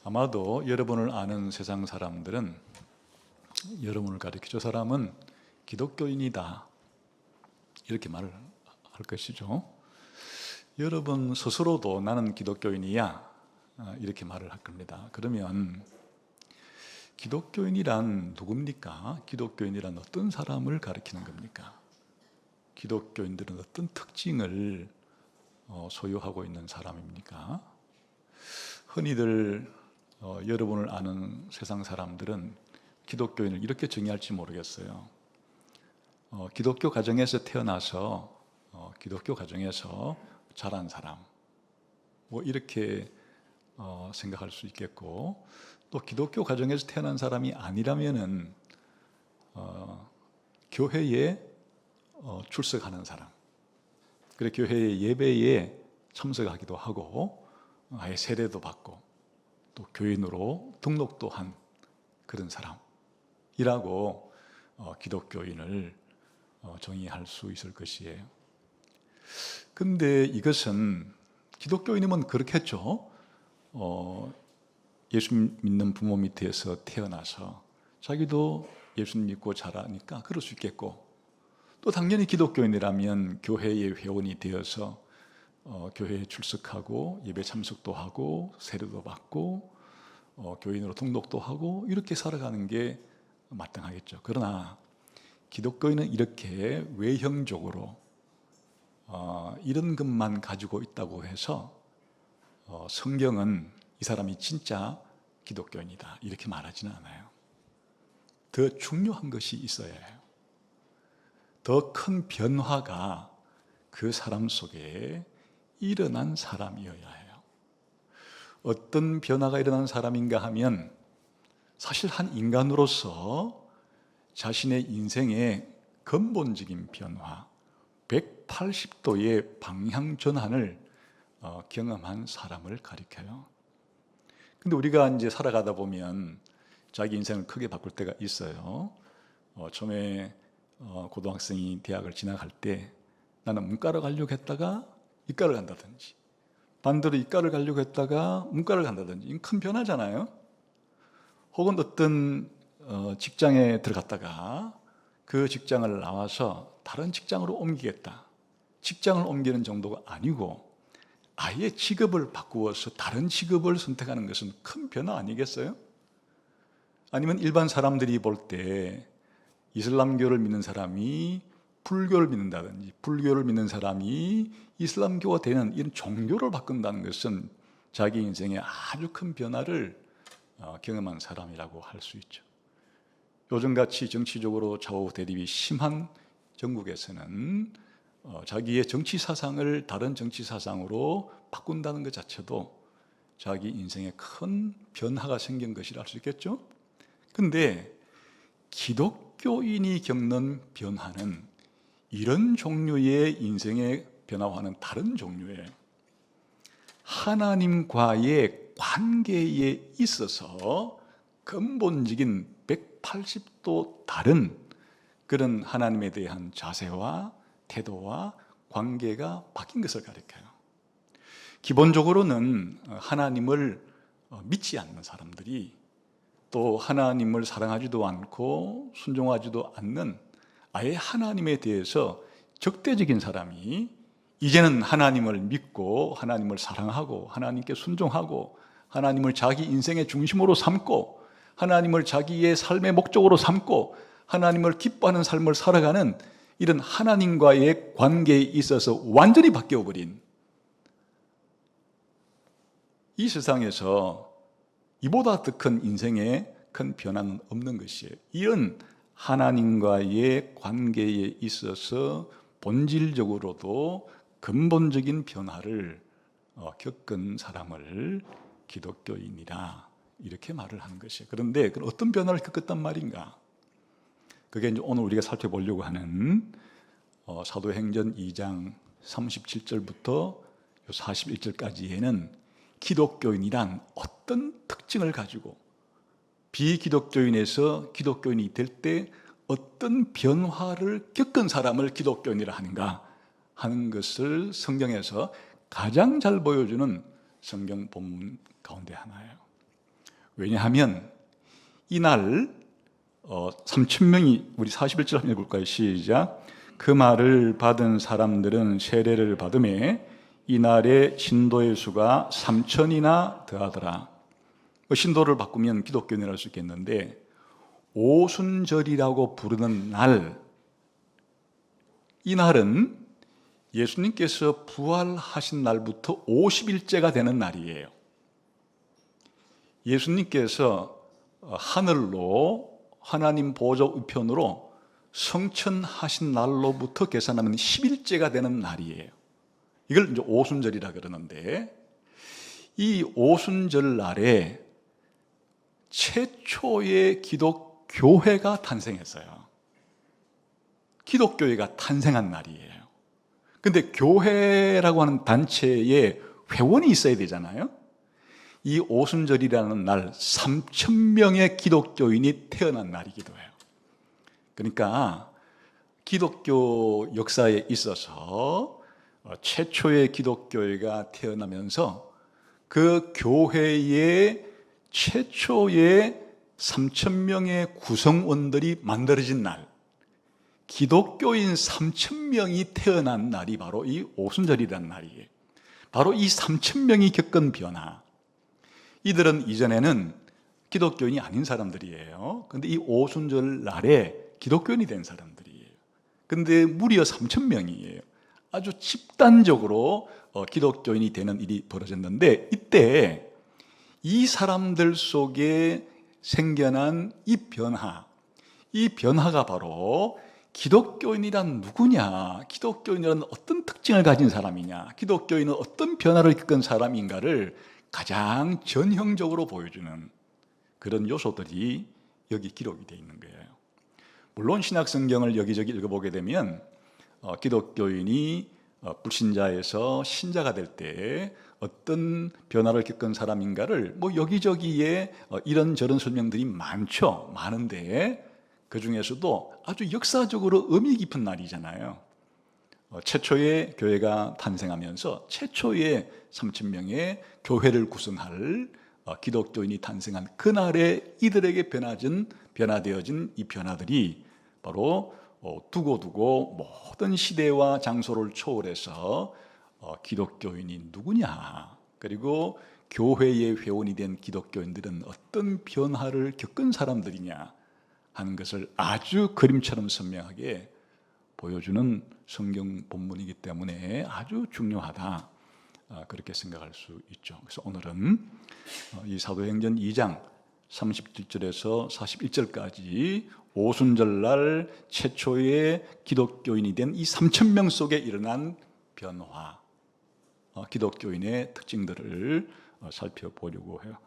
아마도 여러분을 아는 세상 사람들은 여러분을 가리켜 저 사람은 기독교인이다 이렇게 말을 할 것이죠. 여러분 스스로도 나는 기독교인이야 이렇게 말을 할 겁니다. 그러면 기독교인이란 누굽니까? 기독교인이란 어떤 사람을 가리키는 겁니까? 기독교인들은 어떤 특징을 소유하고 있는 사람입니까? 흔히들 여러분을 아는 세상 사람들은 기독교인을 이렇게 정의할지 모르겠어요. 기독교 가정에서 태어나서 기독교 가정에서 자란 사람 뭐 이렇게 생각할 수 있겠고, 또 기독교 가정에서 태어난 사람이 아니라면은 교회에 출석하는 사람, 그래 교회의 예배에 참석하기도 하고 아예 세례도 받고 또 교인으로 등록도 한 그런 사람이라고 기독교인을 정의할 수 있을 것이에요. 근데 이것은 기독교인이면 그렇겠죠. 예수 믿는 부모 밑에서 태어나서 자기도 예수 믿고 자라니까 그럴 수 있겠고, 또 당연히 기독교인이라면 교회의 회원이 되어서 교회에 출석하고 예배 참석도 하고 세례도 받고 교인으로 등록도 하고 이렇게 살아가는 게 마땅하겠죠. 그러나 기독교인은 이렇게 외형적으로 이런 것만 가지고 있다고 해서 성경은 이 사람이 진짜 기독교인이다 이렇게 말하지는 않아요. 더 중요한 것이 있어야 해요. 더 큰 변화가 그 사람 속에 일어난 사람이어야 해요. 어떤 변화가 일어난 사람인가 하면 사실 한 인간으로서 자신의 인생의 근본적인 변화, 180도의 방향 전환을 경험한 사람을 가리켜요. 근데 우리가 이제 살아가다 보면 자기 인생을 크게 바꿀 때가 있어요. 처음에 고등학생이 대학을 진학할 때 나는 문과를 가려고 했다가 이과를 간다든지, 반대로 이과를 가려고 했다가 문과를 간다든지, 이건 큰 변화잖아요. 혹은 어떤 직장에 들어갔다가 그 직장을 나와서 다른 직장으로 옮기겠다. 직장을 옮기는 정도가 아니고 아예 직업을 바꾸어서 다른 직업을 선택하는 것은 큰 변화 아니겠어요? 아니면 일반 사람들이 볼 때 이슬람교를 믿는 사람이 불교를 믿는다든지, 불교를 믿는 사람이 이슬람교가 되는 이런 종교를 바꾼다는 것은 자기 인생에 아주 큰 변화를 경험한 사람이라고 할 수 있죠. 요즘같이 정치적으로 좌우 대립이 심한 전국에서는 자기의 정치 사상을 다른 정치 사상으로 바꾼다는 것 자체도 자기 인생에 큰 변화가 생긴 것이라 할 수 있겠죠. 근데 기독교인이 겪는 변화는 이런 종류의 인생의 변화와는 다른 종류예요. 하나님과의 관계에 있어서 근본적인 180도 다른 그런 하나님에 대한 자세와 태도와 관계가 바뀐 것을 가리켜요. 기본적으로는 하나님을 믿지 않는 사람들이, 또 하나님을 사랑하지도 않고 순종하지도 않는 아예 하나님에 대해서 적대적인 사람이 이제는 하나님을 믿고 하나님을 사랑하고 하나님께 순종하고 하나님을 자기 인생의 중심으로 삼고 하나님을 자기의 삶의 목적으로 삼고 하나님을 기뻐하는 삶을 살아가는 이런 하나님과의 관계에 있어서 완전히 바뀌어버린, 이 세상에서 이보다 더 큰 인생에 큰 변화는 없는 것이에요. 이런 하나님과의 관계에 있어서 본질적으로도 근본적인 변화를 겪은 사람을 기독교인이라 이렇게 말을 하는 것이에요. 그런데 어떤 변화를 겪었단 말인가? 그게 이제 오늘 우리가 살펴보려고 하는 사도행전 2장 37절부터 41절까지에는 기독교인이란 어떤 특징을 가지고 비기독교인에서 기독교인이 될 때 어떤 변화를 겪은 사람을 기독교인이라 하는가 하는 것을 성경에서 가장 잘 보여주는 성경 본문 가운데 하나예요. 왜냐하면 이날 3,000명이, 우리 41절 한번 읽을까요? 시작. 그 말을 받은 사람들은 세례를 받음에 이날의 신도의 수가 3,000이나 더하더라. 신도를 바꾸면 기독교인이라 할 수 있겠는데, 오순절이라고 부르는 날, 이 날은 예수님께서 부활하신 날부터 50일째가 되는 날이에요. 예수님께서 하늘로 하나님 보좌 우편으로 성천하신 날로부터 계산하면 10일째가 되는 날이에요. 이걸 이제 오순절이라 그러는데, 이 오순절 날에 최초의 기독교회가 탄생했어요. 기독교회가 탄생한 날이에요. 근데 교회라고 하는 단체에 회원이 있어야 되잖아요. 이 오순절이라는 날 3,000명의 기독교인이 태어난 날이기도 해요. 그러니까 기독교 역사에 있어서 최초의 기독교회가 태어나면서 그 교회의 최초의 3,000명의 구성원들이 만들어진 날, 기독교인 3,000명이 태어난 날이 바로 이 오순절이라는 날이에요. 바로 이 3,000명이 겪은 변화, 이들은 이전에는 기독교인이 아닌 사람들이에요. 근데 이 오순절 날에 기독교인이 된 사람들이에요. 근데 무려 3,000명이에요. 아주 집단적으로 기독교인이 되는 일이 벌어졌는데, 이때 이 사람들 속에 생겨난 이 변화가 바로 기독교인이란 누구냐, 기독교인이란 어떤 특징을 가진 사람이냐, 기독교인은 어떤 변화를 겪은 사람인가를 가장 전형적으로 보여주는 그런 요소들이 여기 기록이 되어 있는 거예요. 물론 신약 성경을 여기저기 읽어보게 되면 기독교인이 불신자에서 신자가 될 때 어떤 변화를 겪은 사람인가를 여기저기에 이런저런 설명들이 많은데, 그 중에서도 아주 역사적으로 의미 깊은 날이잖아요. 최초의 교회가 탄생하면서 최초의 3,000명의 교회를 구성할 기독교인이 탄생한 그날에 이들에게 변화되어진 이 변화들이 바로 두고두고 모든 시대와 장소를 초월해서 기독교인이 누구냐, 그리고 교회의 회원이 된 기독교인들은 어떤 변화를 겪은 사람들이냐 하는 것을 아주 그림처럼 선명하게 보여주는 성경 본문이기 때문에 아주 중요하다, 그렇게 생각할 수 있죠. 그래서 오늘은 이 사도행전 2장 37절에서 41절까지 오순절날 최초의 기독교인이 된 이 3,000명 속에 일어난 변화, 기독교인의 특징들을 살펴보려고 해요.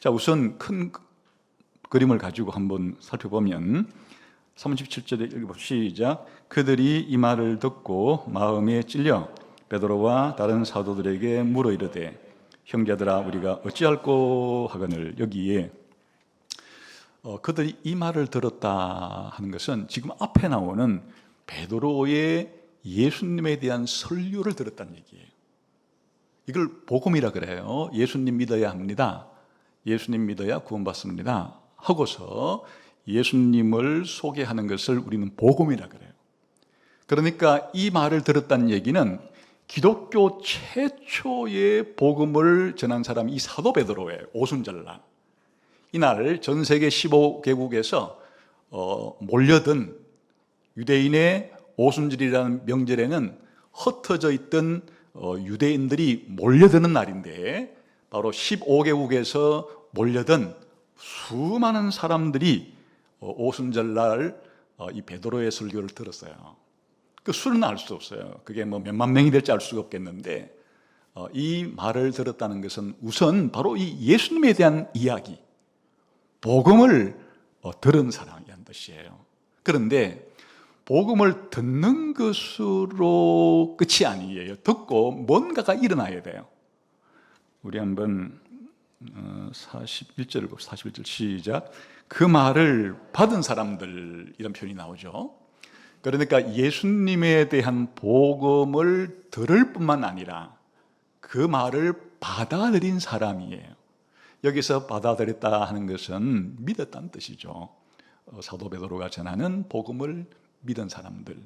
자, 우선 큰 그림을 가지고 한번 살펴보면 37절에 읽어봅시다. 시작. 그들이 이 말을 듣고 마음에 찔려 베드로와 다른 사도들에게 물어 이르되 형제들아 우리가 어찌할꼬 하거늘. 여기에 그들이 이 말을 들었다 하는 것은 지금 앞에 나오는 베드로의 예수님에 대한 설교를 들었다는 얘기예요. 이걸 복음이라 그래요. 예수님 믿어야 합니다. 예수님 믿어야 구원받습니다 하고서 예수님을 소개하는 것을 우리는 복음이라 그래요. 그러니까 이 말을 들었다는 얘기는 기독교 최초의 복음을 전한 사람이 이 사도 베드로예요. 오순절날 이날 전 세계 15개국에서 몰려든 유대인의 오순절이라는 명절에는 흩어져 있던 유대인들이 몰려드는 날인데, 바로 15개국에서 몰려든 수많은 사람들이 오순절날 이 베드로의 설교를 들었어요. 그 수는 알 수 없어요. 그게 몇만 명이 될지 알 수가 없겠는데, 이 말을 들었다는 것은 우선 바로 이 예수님에 대한 이야기, 복음을 들은 사람이란 뜻이에요. 그런데 복음을 듣는 것으로 끝이 아니에요. 듣고 뭔가가 일어나야 돼요. 우리 한번 41절 41절 시작. 그 말을 받은 사람들, 이런 표현이 나오죠. 그러니까 예수님에 대한 복음을 들을 뿐만 아니라 그 말을 받아들인 사람이에요. 여기서 받아들였다 하는 것은 믿었다는 뜻이죠. 사도 베드로가 전하는 복음을 믿은 사람들.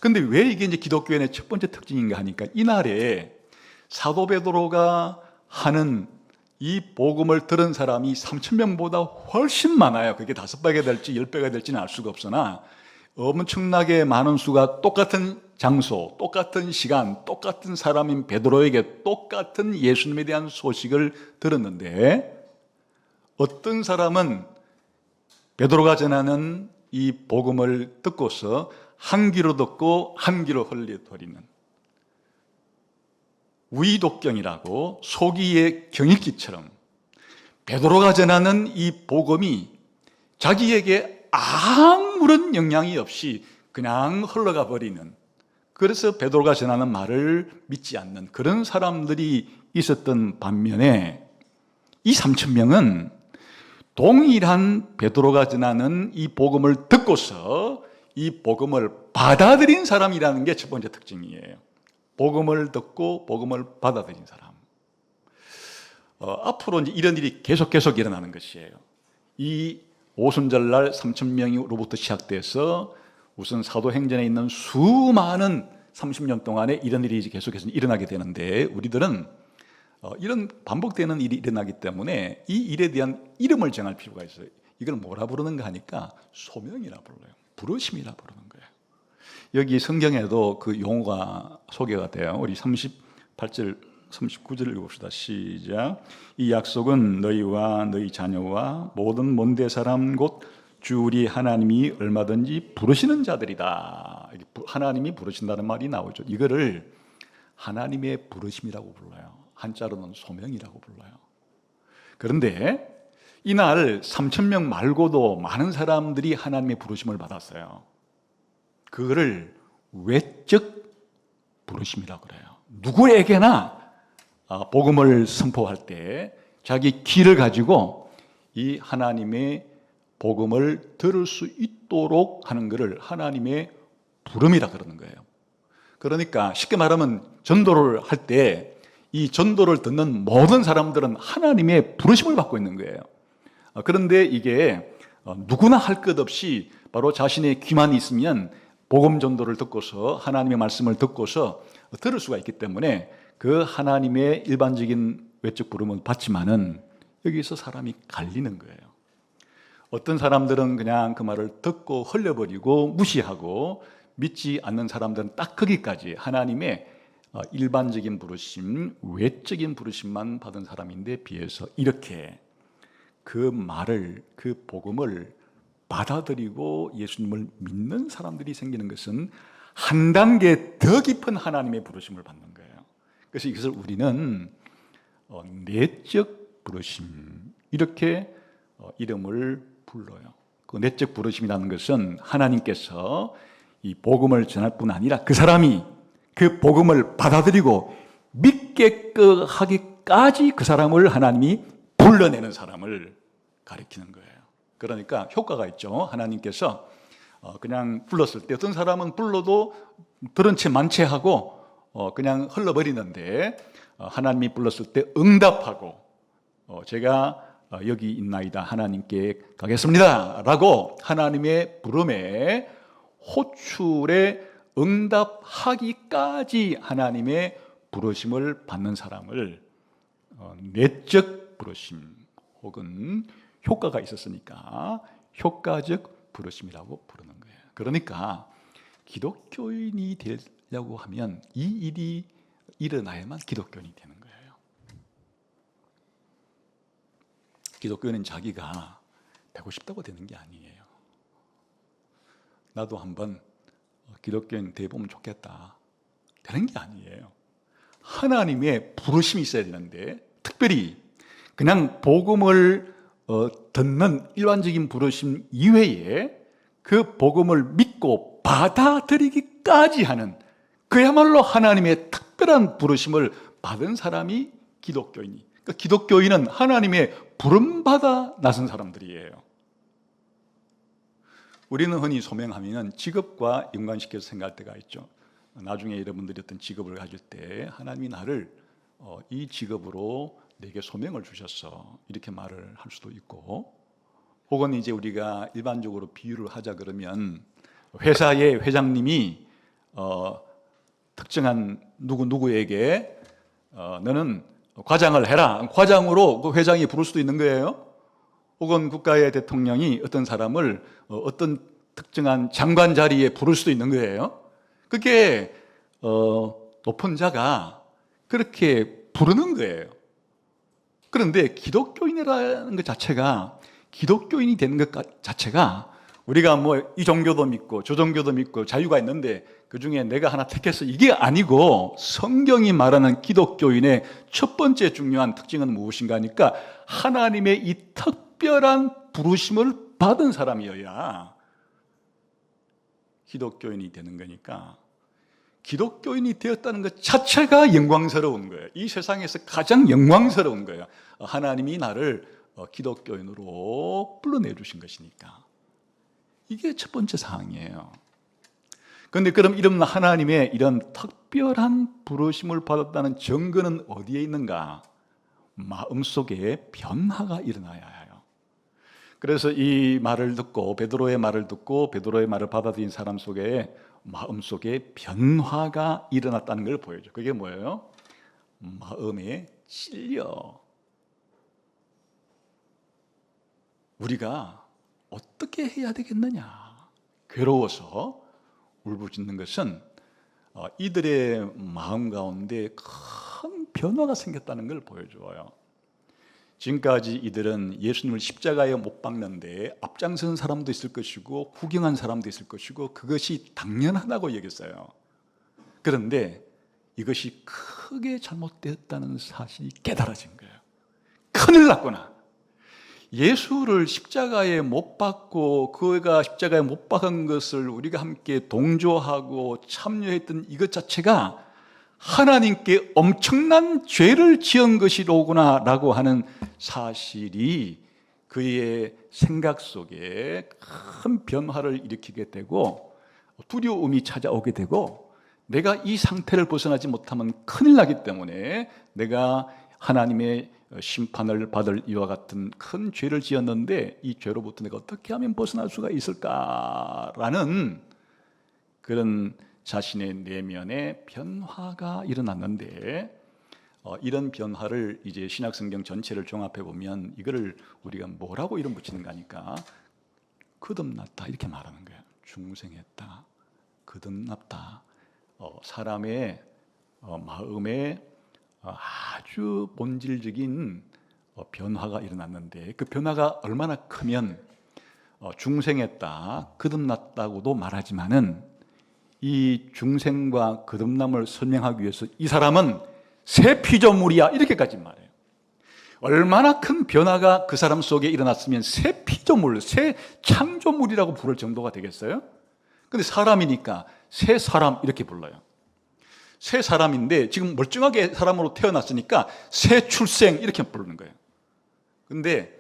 근데 왜 이게 이제 기독교인의 첫 번째 특징인가 하니까 이날에 사도 베드로가 하는 이 복음을 들은 사람이 3,000명보다 훨씬 많아요. 그게 5배가 될지 10배가 될지는 알 수가 없으나 엄청나게 많은 수가 똑같은 장소, 똑같은 시간, 똑같은 사람인 베드로에게 똑같은 예수님에 대한 소식을 들었는데 어떤 사람은 베드로가 전하는 이 복음을 듣고서 한 귀로 듣고 한 귀로 흘려버리는 위독경이라고 소기의 경읽기처럼 베드로가 전하는 이 복음이 자기에게 아무런 영향이 없이 그냥 흘러가 버리는, 그래서 베드로가 전하는 말을 믿지 않는 그런 사람들이 있었던 반면에 이 3,000명은 동일한 베드로가 전하는 이 복음을 듣고서 이 복음을 받아들인 사람이라는 게 첫 번째 특징이에요. 복음을 듣고 복음을 받아들인 사람. 앞으로 이제 이런 일이 계속 일어나는 것이에요. 이 오순절날 3,000명으로부터 시작돼서 우선 사도행전에 있는 수많은 30년 동안에 이런 일이 계속해서 일어나게 되는데 우리들은 이런 반복되는 일이 일어나기 때문에 이 일에 대한 이름을 정할 필요가 있어요. 이걸 뭐라 부르는가 하니까 소명이라 불러요. 부르심이라 부르는 거예요. 여기 성경에도 그 용어가 소개가 돼요. 우리 38절, 39절 읽어봅시다. 시작. 이 약속은 너희와 너희 자녀와 모든 먼데 사람 곧 주 우리 하나님이 얼마든지 부르시는 자들이다. 하나님이 부르신다는 말이 나오죠. 이거를 하나님의 부르심이라고 불러요. 한자로는 소명이라고 불러요. 그런데 이날 3,000명 말고도 많은 사람들이 하나님의 부르심을 받았어요. 그거를 외적 부르심이라고 그래요. 누구에게나 복음을 선포할 때 자기 귀를 가지고 이 하나님의 복음을 들을 수 있도록 하는 것을 하나님의 부름이라 그러는 거예요. 그러니까 쉽게 말하면 전도를 할 때 이 전도를 듣는 모든 사람들은 하나님의 부르심을 받고 있는 거예요. 그런데 이게 누구나 할 것 없이 바로 자신의 귀만 있으면 복음 전도를 듣고서 하나님의 말씀을 듣고서 들을 수가 있기 때문에 그 하나님의 일반적인 외적 부름은 받지만은 여기서 사람이 갈리는 거예요. 어떤 사람들은 그냥 그 말을 듣고 흘려버리고 무시하고 믿지 않는 사람들은 딱 거기까지 하나님의 일반적인 부르심, 외적인 부르심만 받은 사람인데 비해서 이렇게 그 말을, 그 복음을 받아들이고 예수님을 믿는 사람들이 생기는 것은 한 단계 더 깊은 하나님의 부르심을 받는 거예요. 그래서 이것을 우리는 내적 부르심 이렇게 이름을 불러요. 그 내적 부르심이라는 것은 하나님께서 이 복음을 전할 뿐 아니라 그 사람이 그 복음을 받아들이고 믿게끔 하기까지 그 사람을 하나님이 불러내는 사람을 가리키는 거예요. 그러니까 효과가 있죠. 하나님께서 그냥 불렀을 때 어떤 사람은 불러도 들은 채 만체하고 그냥 흘러버리는데 하나님이 불렀을 때 응답하고 제가 여기 있나이다 하나님께 가겠습니다 라고 하나님의 부름에 호출에 응답하기까지 하나님의 부르심을 받는 사람을 내적 부르심 혹은 효과가 있었으니까 효과적 부르심이라고 부르는 거예요. 그러니까 기독교인이 되려고 하면 이 일이 일어나야만 기독교인이 되는 거예요. 기독교인은 자기가 되고 싶다고 되는 게 아니에요. 나도 한번 기독교인 돼보면 좋겠다 되는 게 아니에요. 하나님의 부르심이 있어야 되는데 특별히 그냥 복음을 듣는 일반적인 부르심 이외에 그 복음을 믿고 받아들이기까지 하는 그야말로 하나님의 특별한 부르심을 받은 사람이 기독교인이. 그러니까 기독교인은 하나님의 부름받아 나선 사람들이에요. 우리는 흔히 소명하면 직업과 연관시켜서 생각할 때가 있죠. 나중에 여러분들이 어떤 직업을 가질 때 하나님이 나를 이 직업으로 내게 소명을 주셨어. 이렇게 말을 할 수도 있고, 혹은 이제 우리가 일반적으로 비유를 하자 그러면 회사의 회장님이 특정한 누구에게 너는 과장을 해라. 과장으로 그 회장이 부를 수도 있는 거예요. 혹은 국가의 대통령이 어떤 사람을 어떤 특정한 장관 자리에 부를 수도 있는 거예요. 그게 높은 자가 그렇게 부르는 거예요. 그런데 기독교인이라는 것 자체가, 기독교인이 되는 것 자체가, 우리가 뭐 이 종교도 믿고 저 종교도 믿고 자유가 있는데 그 중에 내가 하나 택해서, 이게 아니고 성경이 말하는 기독교인의 첫 번째 중요한 특징은 무엇인가 하니까 하나님의 이 특별한 부르심을 받은 사람이어야 기독교인이 되는 거니까, 기독교인이 되었다는 것 자체가 영광스러운 거예요. 이 세상에서 가장 영광스러운 거예요. 하나님이 나를 기독교인으로 불러내 주신 것이니까. 이게 첫 번째 사항이에요. 그런데 그럼 이런 하나님의 이런 특별한 부르심을 받았다는 증거는 어디에 있는가? 마음속에 변화가 일어나야 해요. 그래서 이 말을 듣고, 베드로의 말을 듣고 베드로의 말을 받아들인 사람 속에 마음속에 변화가 일어났다는 걸 보여줘. 그게 뭐예요? 마음에 찔려. 우리가 어떻게 해야 되겠느냐? 괴로워서 울부짖는 것은 이들의 마음 가운데 큰 변화가 생겼다는 걸 보여줘요. 지금까지 이들은 예수님을 십자가에 못 박는데 앞장선 사람도 있을 것이고 구경한 사람도 있을 것이고 그것이 당연하다고 여겼어요. 그런데 이것이 크게 잘못되었다는 사실이 깨달아진 거예요. 큰일 났구나. 예수를 십자가에 못 박고 그가 십자가에 못 박은 것을 우리가 함께 동조하고 참여했던 이것 자체가 하나님께 엄청난 죄를 지은 것이로구나 라고 하는 사실이 그의 생각 속에 큰 변화를 일으키게 되고 두려움이 찾아오게 되고, 내가 이 상태를 벗어나지 못하면 큰일 나기 때문에 내가 하나님의 심판을 받을 이와 같은 큰 죄를 지었는데 이 죄로부터 내가 어떻게 하면 벗어날 수가 있을까라는 그런 자신의 내면의 변화가 일어났는데, 이런 변화를 이제 신약성경 전체를 종합해 보면 이거를 우리가 뭐라고 이름 붙이는가 하니까 거듭났다 이렇게 말하는 거예요. 중생했다, 거듭났다. 사람의 마음에 아주 본질적인 변화가 일어났는데, 그 변화가 얼마나 크면 중생했다, 거듭났다고도 말하지만은 이 중생과 거듭남을 설명하기 위해서 이 사람은 새 피조물이야 이렇게까지 말해요. 얼마나 큰 변화가 그 사람 속에 일어났으면 새 피조물, 새 창조물이라고 부를 정도가 되겠어요? 근데 사람이니까 새 사람 이렇게 불러요. 새 사람인데 지금 멀쩡하게 사람으로 태어났으니까 새 출생 이렇게 부르는 거예요. 근데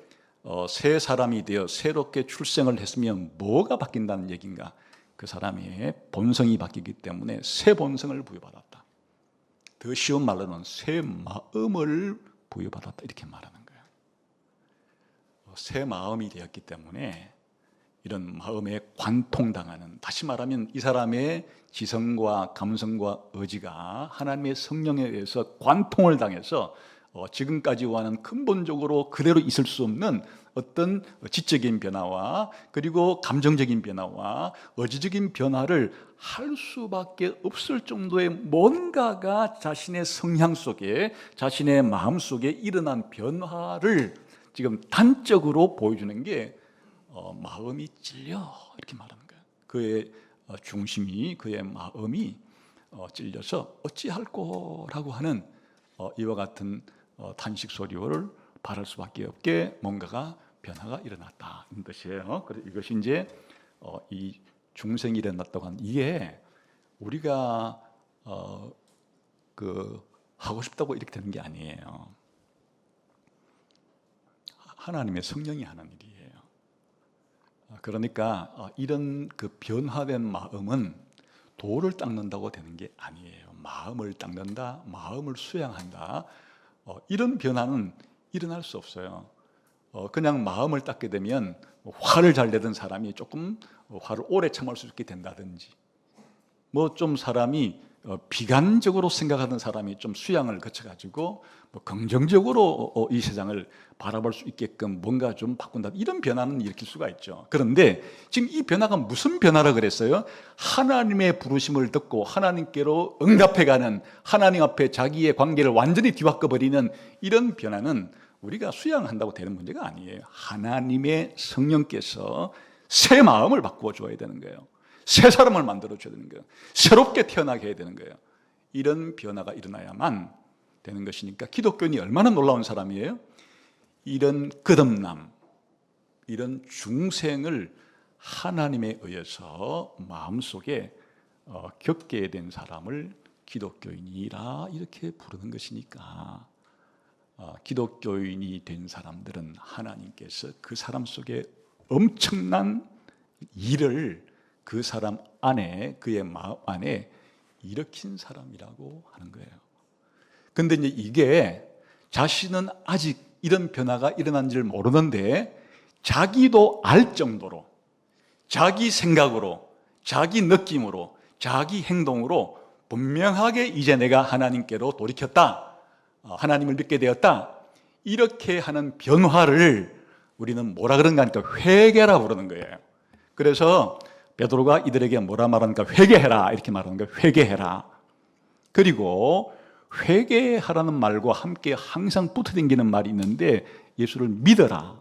새 사람이 되어 새롭게 출생을 했으면 뭐가 바뀐다는 얘기인가? 그 사람의 본성이 바뀌기 때문에 새 본성을 부여받았다. 더 쉬운 말로는 새 마음을 부여받았다 이렇게 말하는 거예요. 새 마음이 되었기 때문에 이런 마음에 관통당하는, 다시 말하면 이 사람의 지성과 감성과 의지가 하나님의 성령에 의해서 관통을 당해서 지금까지와는 근본적으로 그대로 있을 수 없는 어떤 지적인 변화와 그리고 감정적인 변화와 의지적인 변화를 할 수밖에 없을 정도의 뭔가가 자신의 성향 속에, 자신의 마음 속에 일어난 변화를 지금 단적으로 보여주는 게 마음이 찔려 이렇게 말하는 거예요. 그의 중심이, 그의 마음이 찔려서 어찌할꼬라고 하는 이와 같은 탄식 소리를 바랄 수밖에 없게 뭔가가 변화가 일어났다는 뜻이에요. 그래서 이것이 이제 이 중생이 일어났다고 하는, 이게 우리가 하고 싶다고 이렇게 되는 게 아니에요. 하나님의 성령이 하는 일이에요. 그러니까 이런 그 변화된 마음은 돌을 닦는다고 되는 게 아니에요. 마음을 닦는다, 마음을 수양한다. 이런 변화는 일어날 수 없어요. 그냥 마음을 닦게 되면 화를 잘 내던 사람이 조금 화를 오래 참을 수 있게 된다든지, 뭐 좀 사람이 비관적으로 생각하던 사람이 좀 수양을 거쳐가지고 뭐 긍정적으로 이 세상을 바라볼 수 있게끔 뭔가 좀 바꾼다, 이런 변화는 일으킬 수가 있죠. 그런데 지금 이 변화가 무슨 변화라 그랬어요? 하나님의 부르심을 듣고 하나님께로 응답해가는, 하나님 앞에 자기의 관계를 완전히 뒤바꿔버리는 이런 변화는 우리가 수양한다고 되는 문제가 아니에요. 하나님의 성령께서 새 마음을 바꾸어 줘야 되는 거예요. 새 사람을 만들어줘야 되는 거예요. 새롭게 태어나게 해야 되는 거예요. 이런 변화가 일어나야만 되는 것이니까 기독교인이 얼마나 놀라운 사람이에요? 이런 거듭남, 이런 중생을 하나님에 의해서 마음속에 겪게 된 사람을 기독교인이라 이렇게 부르는 것이니까, 기독교인이 된 사람들은 하나님께서 그 사람 속에 엄청난 일을 그 사람 안에, 그의 마음 안에 일으킨 사람이라고 하는 거예요. 근데 이제 이게 자신은 아직 이런 변화가 일어난지를 모르는데 자기도 알 정도로 자기 생각으로, 자기 느낌으로, 자기 행동으로 분명하게 이제 내가 하나님께로 돌이켰다, 하나님을 믿게 되었다, 이렇게 하는 변화를 우리는 뭐라 그런가 하니까 회개라 부르는 거예요. 그래서 베드로가 이들에게 뭐라 말하는가? 회개해라, 이렇게 말하는 거예요. 회개해라. 그리고 회개하라는 말과 함께 항상 붙어다니는 말이 있는데, 예수를 믿어라.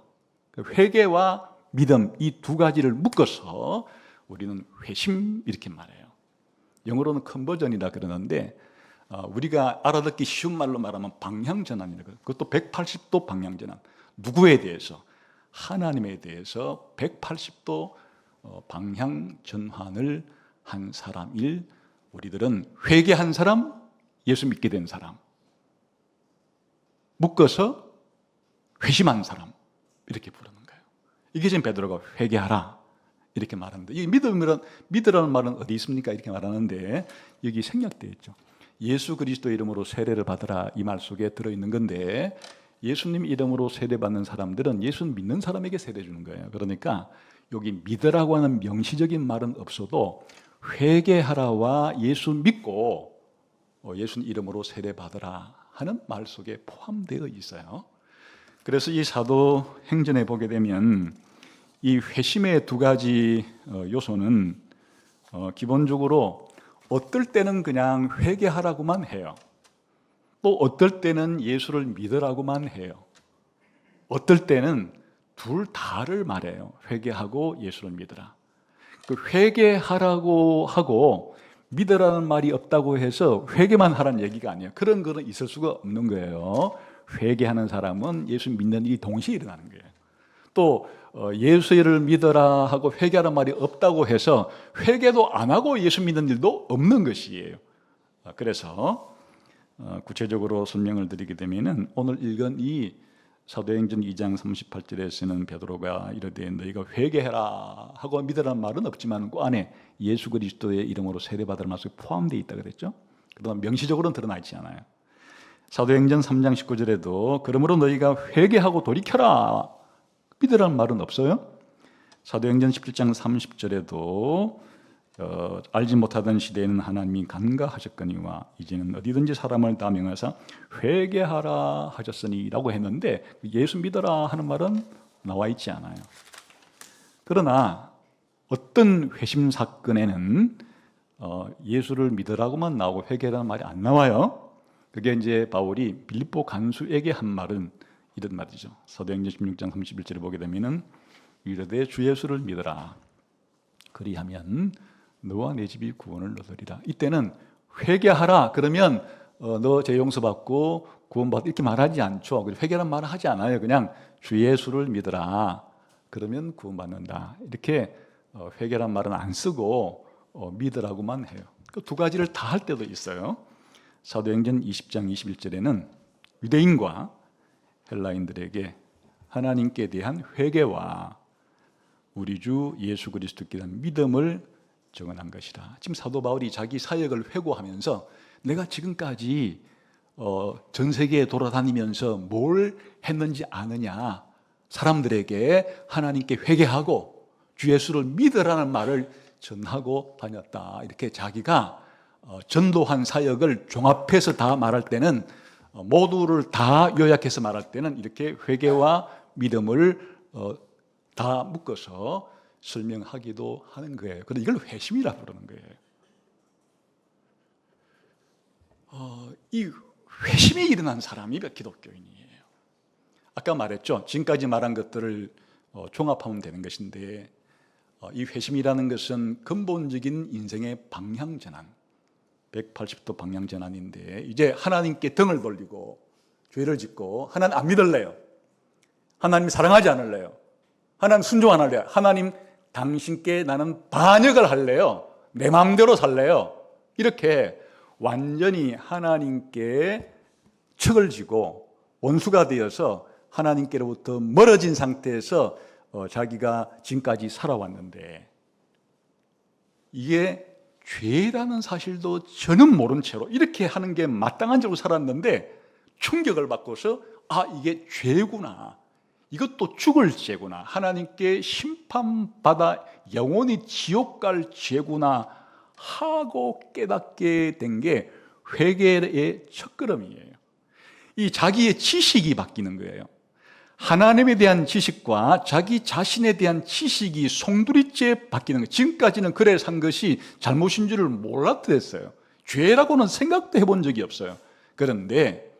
회개와 믿음, 이 두 가지를 묶어서 우리는 회심, 이렇게 말해요. 영어로는 컨버전이라 그러는데 우리가 알아듣기 쉬운 말로 말하면 방향전환이라고 해요. 그것도 180도 방향전환. 누구에 대해서? 하나님에 대해서 180도 방향 전환을 한 사람일 우리들은, 회개한 사람, 예수 믿게 된 사람, 묶어서 회심한 사람, 이렇게 부르는 거예요. 이게 지금 베드로가 회개하라 이렇게 말하는데, 이 믿으라는 말은 어디 있습니까? 이렇게 말하는데 여기 생략되어 있죠. 예수 그리스도 이름으로 세례를 받으라, 이 말 속에 들어있는 건데, 예수님 이름으로 세례받는 사람들은 예수 믿는 사람에게 세례 주는 거예요. 그러니까 여기 믿으라고 하는 명시적인 말은 없어도 회개하라와 예수 믿고 예수 이름으로 세례받으라 하는 말 속에 포함되어 있어요. 그래서 이 사도행전에 보게 되면 이 회심의 두 가지 요소는 기본적으로 어떨 때는 그냥 회개하라고만 해요. 또 어떨 때는 예수를 믿으라고만 해요. 어떨 때는 둘 다를 말해요. 회개하고 예수를 믿으라. 그 회개하라고 하고 믿으라는 말이 없다고 해서 회개만 하라는 얘기가 아니에요. 그런 거는 있을 수가 없는 거예요. 회개하는 사람은 예수 믿는 일이 동시에 일어나는 거예요. 또 예수를 믿어라 하고 회개하라는 말이 없다고 해서 회개도 안 하고 예수 믿는 일도 없는 것이에요. 그래서 구체적으로 설명을 드리게 되면은, 오늘 읽은 이 사도행전 2장 38절에서는 베드로가 이르되 너희가 회개해라 하고 믿으라는 말은 없지만 그 안에 예수 그리스도의 이름으로 세례받으라는 말씀이 포함되어 있다 그랬죠. 그러나 명시적으로는 드러나 있지 않아요. 사도행전 3장 19절에도 그러므로 너희가 회개하고 돌이켜라, 믿으라는 말은 없어요. 사도행전 17장 30절에도 알지 못하던 시대에는 하나님이 간과하셨거니와 이제는 어디든지 사람을 다 명하사 회개하라 하셨으니 라고 했는데, 예수 믿어라 하는 말은 나와 있지 않아요. 그러나 어떤 회심 사건에는 예수를 믿으라고만 나오고 회개라는 말이 안 나와요. 그게 이제 바울이 빌립보 간수에게 한 말은 이런 말이죠. 사도행전 16장 31절에 보게 되면은 이르되 주 예수를 믿어라, 그리하면 너와 내 집이 구원을 얻으리라. 이때는 회개하라 그러면 너 죄 용서받고 구원받 이렇게 말하지 않죠. 회개란 말을 하지 않아요. 그냥 주 예수를 믿어라, 그러면 구원받는다, 이렇게 회개란 말은 안 쓰고 믿으라고만 해요. 그 두 가지를 다 할 때도 있어요. 사도행전 20장 21절에는 유대인과 헬라인들에게 하나님께 대한 회개와 우리 주 예수 그리스도께 대한 믿음을 정언한 것이다. 지금 사도 바울이 자기 사역을 회고하면서 내가 지금까지 전 세계에 돌아다니면서 뭘 했는지 아느냐? 사람들에게 하나님께 회개하고 주 예수를 믿으라는 말을 전하고 다녔다. 이렇게 자기가 전도한 사역을 종합해서 다 말할 때는, 모두를 다 요약해서 말할 때는 이렇게 회개와 믿음을 다 묶어서 설명하기도 하는 거예요. 그런데 이걸 회심이라고 부르는 거예요. 이 회심이 일어난 사람이 기독교인이에요. 아까 말했죠. 지금까지 말한 것들을 종합하면 되는 것인데, 이 회심이라는 것은 근본적인 인생의 방향전환, 180도 방향전환인데, 이제 하나님께 등을 돌리고 죄를 짓고 하나님 안 믿을래요. 하나님 사랑하지 않을래요. 하나님 순종 안 할래요. 하나님 당신께 나는 반역을 할래요. 내 마음대로 살래요. 이렇게 완전히 하나님께 척을 지고 원수가 되어서 하나님께로부터 멀어진 상태에서 자기가 지금까지 살아왔는데, 이게 죄라는 사실도 전혀 모른 채로 이렇게 하는 게 마땅한 줄로 살았는데 충격을 받고서 이게 죄구나, 이것도 죽을 죄구나, 하나님께 심판받아 영원히 지옥 갈 죄구나 하고 깨닫게 된 게 회개의 첫걸음이에요. 이 자기의 지식이 바뀌는 거예요. 하나님에 대한 지식과 자기 자신에 대한 지식이 송두리째 바뀌는 거예요. 지금까지는 그래 산 것이 잘못인 줄을 몰랐댔어요. 죄라고는 생각도 해본 적이 없어요. 그런데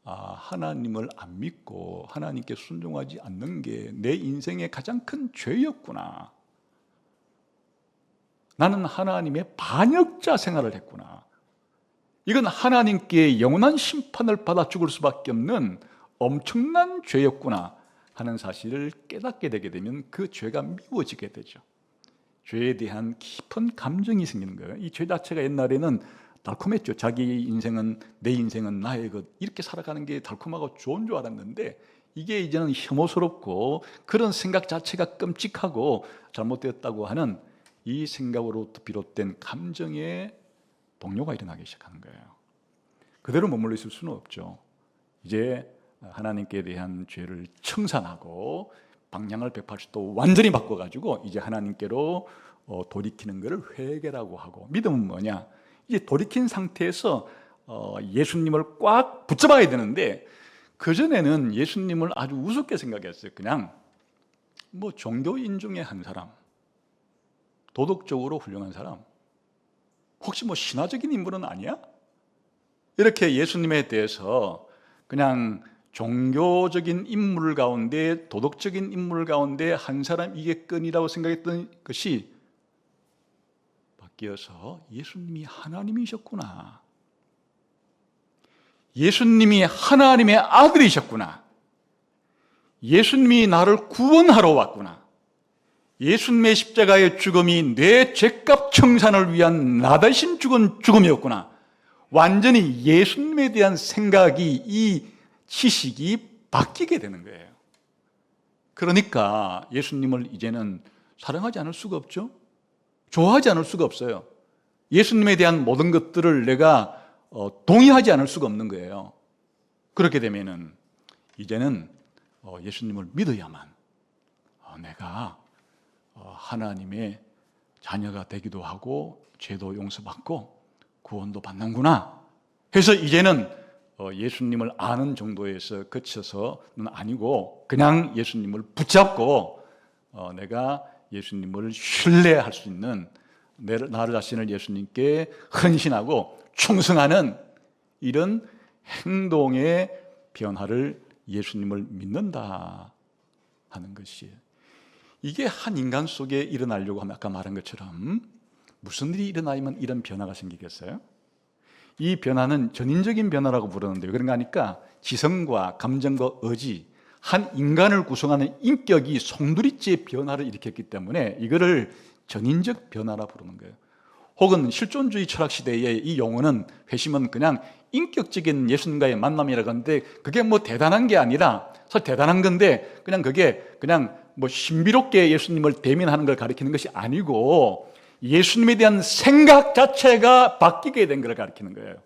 하나님을 안 믿고 하나님께 순종하지 않는 게 내 인생의 가장 큰 죄였구나. 나는 하나님의 반역자 생활을 했구나. 이건 하나님께 영원한 심판을 받아 죽을 수밖에 없는 엄청난 죄였구나 하는 사실을 깨닫게 되게 되면 그 죄가 미워지게 되죠. 죄에 대한 깊은 감정이 생기는 거예요. 이 죄 자체가 옛날에는 달콤했죠. 자기 인생은, 내 인생은 나의 것, 이렇게 살아가는 게 달콤하고 좋은 줄 알았는데, 이게 이제는 혐오스럽고 그런 생각 자체가 끔찍하고 잘못되었다고 하는 이 생각으로부터 비롯된 감정의 동요가 일어나기 시작하는 거예요. 그대로 머물러 있을 수는 없죠. 이제 하나님께 대한 죄를 청산하고 방향을 180도 완전히 바꿔가지고 이제 하나님께로 돌이키는 것을 회개라고 하고, 믿음은 뭐냐? 이제 돌이킨 상태에서 예수님을 꽉 붙잡아야 되는데, 그전에는 예수님을 아주 우습게 생각했어요. 그냥 뭐 종교인 중에 한 사람, 도덕적으로 훌륭한 사람, 혹시 뭐 신화적인 인물은 아니야? 이렇게 예수님에 대해서 그냥 종교적인 인물 가운데, 도덕적인 인물 가운데 한 사람이겠거니라고 생각했던 것이 바뀌어서 예수님이 하나님이셨구나, 예수님이 하나님의 아들이셨구나, 예수님이 나를 구원하러 왔구나, 예수님의 십자가의 죽음이 내 죄값 청산을 위한 나 대신 죽은 죽음이었구나. 완전히 예수님에 대한 생각이, 이 지식이 바뀌게 되는 거예요. 그러니까 예수님을 이제는 사랑하지 않을 수가 없죠. 좋아하지 않을 수가 없어요. 예수님에 대한 모든 것들을 내가 동의하지 않을 수가 없는 거예요. 그렇게 되면은 이제는 예수님을 믿어야만 내가 하나님의 자녀가 되기도 하고 죄도 용서받고 구원도 받는구나 해서 이제는 예수님을 아는 정도에서 그쳐서는 아니고 그냥 예수님을 붙잡고 내가 예수님을 신뢰할 수 있는, 나를 자신을 예수님께 헌신하고 충성하는 이런 행동의 변화를 예수님을 믿는다 하는 것이에요. 이게 한 인간 속에 일어나려고 하면 아까 말한 것처럼 무슨 일이 일어나면 이런 변화가 생기겠어요? 이 변화는 전인적인 변화라고 부르는데요. 그런가 하니까 지성과 감정과 의지, 한 인간을 구성하는 인격이 송두리째 변화를 일으켰기 때문에 이거를 전인적 변화라 부르는 거예요. 혹은 실존주의 철학 시대의 이 용어는, 회심은 그냥 인격적인 예수님과의 만남이라고 하는데, 그게 뭐 대단한 게 아니라, 사실 대단한 건데 그냥 그게 그냥 뭐 신비롭게 예수님을 대면하는 걸 가리키는 것이 아니고 예수님에 대한 생각 자체가 바뀌게 된 걸 가리키는 거예요.